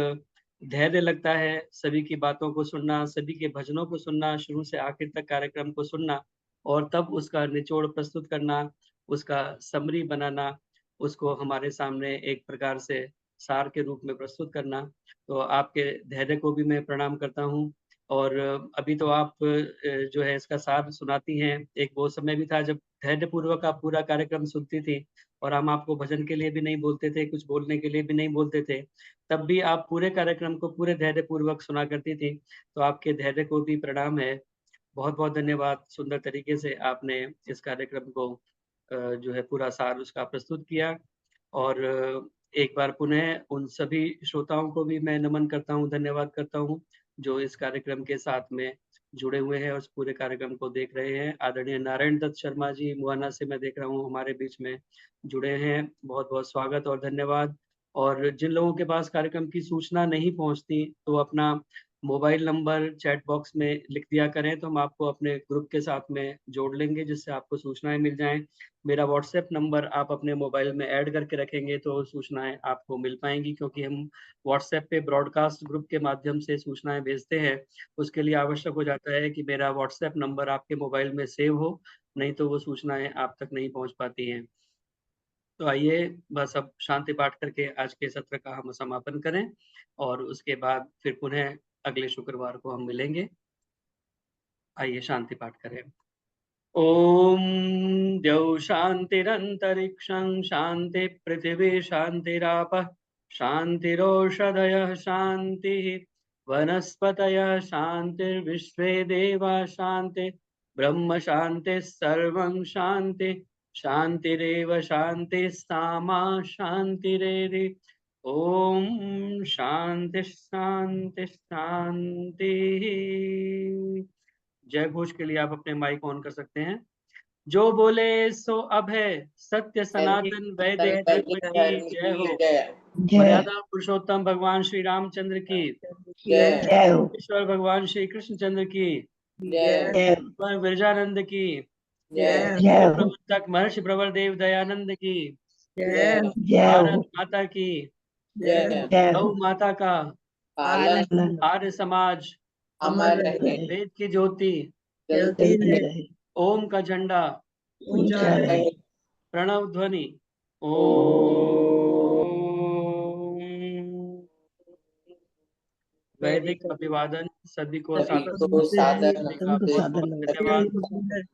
धैर्य लगता है सभी की बातों को सुनना, सभी के भजनों को सुनना, शुरू से आखिर तक कार्यक्रम को सुनना और तब उसका निचोड़ प्रस्तुत करना, उसका समरी बनाना, उसको हमारे सामने एक प्रकार से सार के रूप में प्रस्तुत करना। तो आपके धैर्य को भी मैं प्रणाम करता हूँ। और अभी तो आप जो है इसका सार सुनाती हैं। एक वो समय भी था जब धैर्यपूर्वक आप पूरा कार्यक्रम सुनती थी और हम आपको भजन के लिए भी नहीं बोलते थे, कुछ बोलने के लिए भी नहीं बोलते थे, तब भी आप पूरे कार्यक्रम को पूरे धैर्यपूर्वक सुना करती थी। तो आपके धैर्य को भी प्रणाम है। बहुत-बहुत धन्यवाद। सुंदर तरीके से आपने इस कार्यक्रम को जो है पूरा सार उसका प्रस्तुत किया। और एक बार पुनः उन सभी श्रोताओं को भी मैं नमन करता हूँ, धन्यवाद करता हूँ, जो इस कार्यक्रम के साथ में जुड़े हुए हैं और इस पूरे कार्यक्रम को देख रहे हैं। आदरणीय नारायण दत्त शर्मा जी मुआना से मैं देख रहा हूँ हमारे बीच में जुड़े हैं। बहुत-बहुत स्वागत और धन्यवाद। और जिन लोगों के पास कार्यक्रम की सूचना नहीं पहुंचती तो अपना मोबाइल नंबर चैट बॉक्स में लिख दिया करें, तो हम आपको अपने ग्रुप के साथ में जोड़ लेंगे जिससे आपको सूचनाएं मिल जाएं। मेरा व्हाट्सएप नंबर आप अपने मोबाइल में ऐड करके रखेंगे तो सूचनाएं आपको मिल पाएंगी, क्योंकि हम व्हाट्सएप पे ब्रॉडकास्ट ग्रुप के माध्यम से सूचनाएं भेजते हैं। उसके लिए आवश्यक हो जाता है कि मेरा व्हाट्सएप नंबर आपके मोबाइल में सेव हो, नहीं तो वो सूचनाएं आप तक नहीं पहुंच पाती हैं। तो आइए बस अब शांति पाठ करके आज के सत्र का हम समापन करें और उसके बाद फिर पुनः अगले शुक्रवार को हम मिलेंगे। आइए शांति पाठ करें। ओम द्यौ शांतिरंतरिक्षं शांति पृथिवी शांतिरापः शांतिरोषधयः शांतिः वनस्पतयः शांतिर्विश्वे देवा शांति ब्रह्म शांति सर्वं शांति शांतिरेव शांति सामा शांतिरेधि। ओम शांति शांति शांति। जय घोष के लिए आप अपने माइक ऑन कर सकते हैं। जो बोले सो अब है, सत्य सनातन वैदिक धर्म की जय हो। मर्यादा पुरुषोत्तम भगवान श्री रामचंद्र की जय हो। ईश्वर भगवान श्री कृष्णचंद्र की जय विरजानंद की जय प्रवर्तक महर्षि प्रवर देव दयानंद की जय भारत माता की जय गौ माता का पालन आर्य समाज अमर रहे, वेद की ज्योति जलती रहे, ओम का झंडा ऊंचा रहे। प्रणव ध्वनि ओम। वैदिक अभिवादन सभी को सभी सादर को सादर सभी का बहुत बहुत धन्यवाद।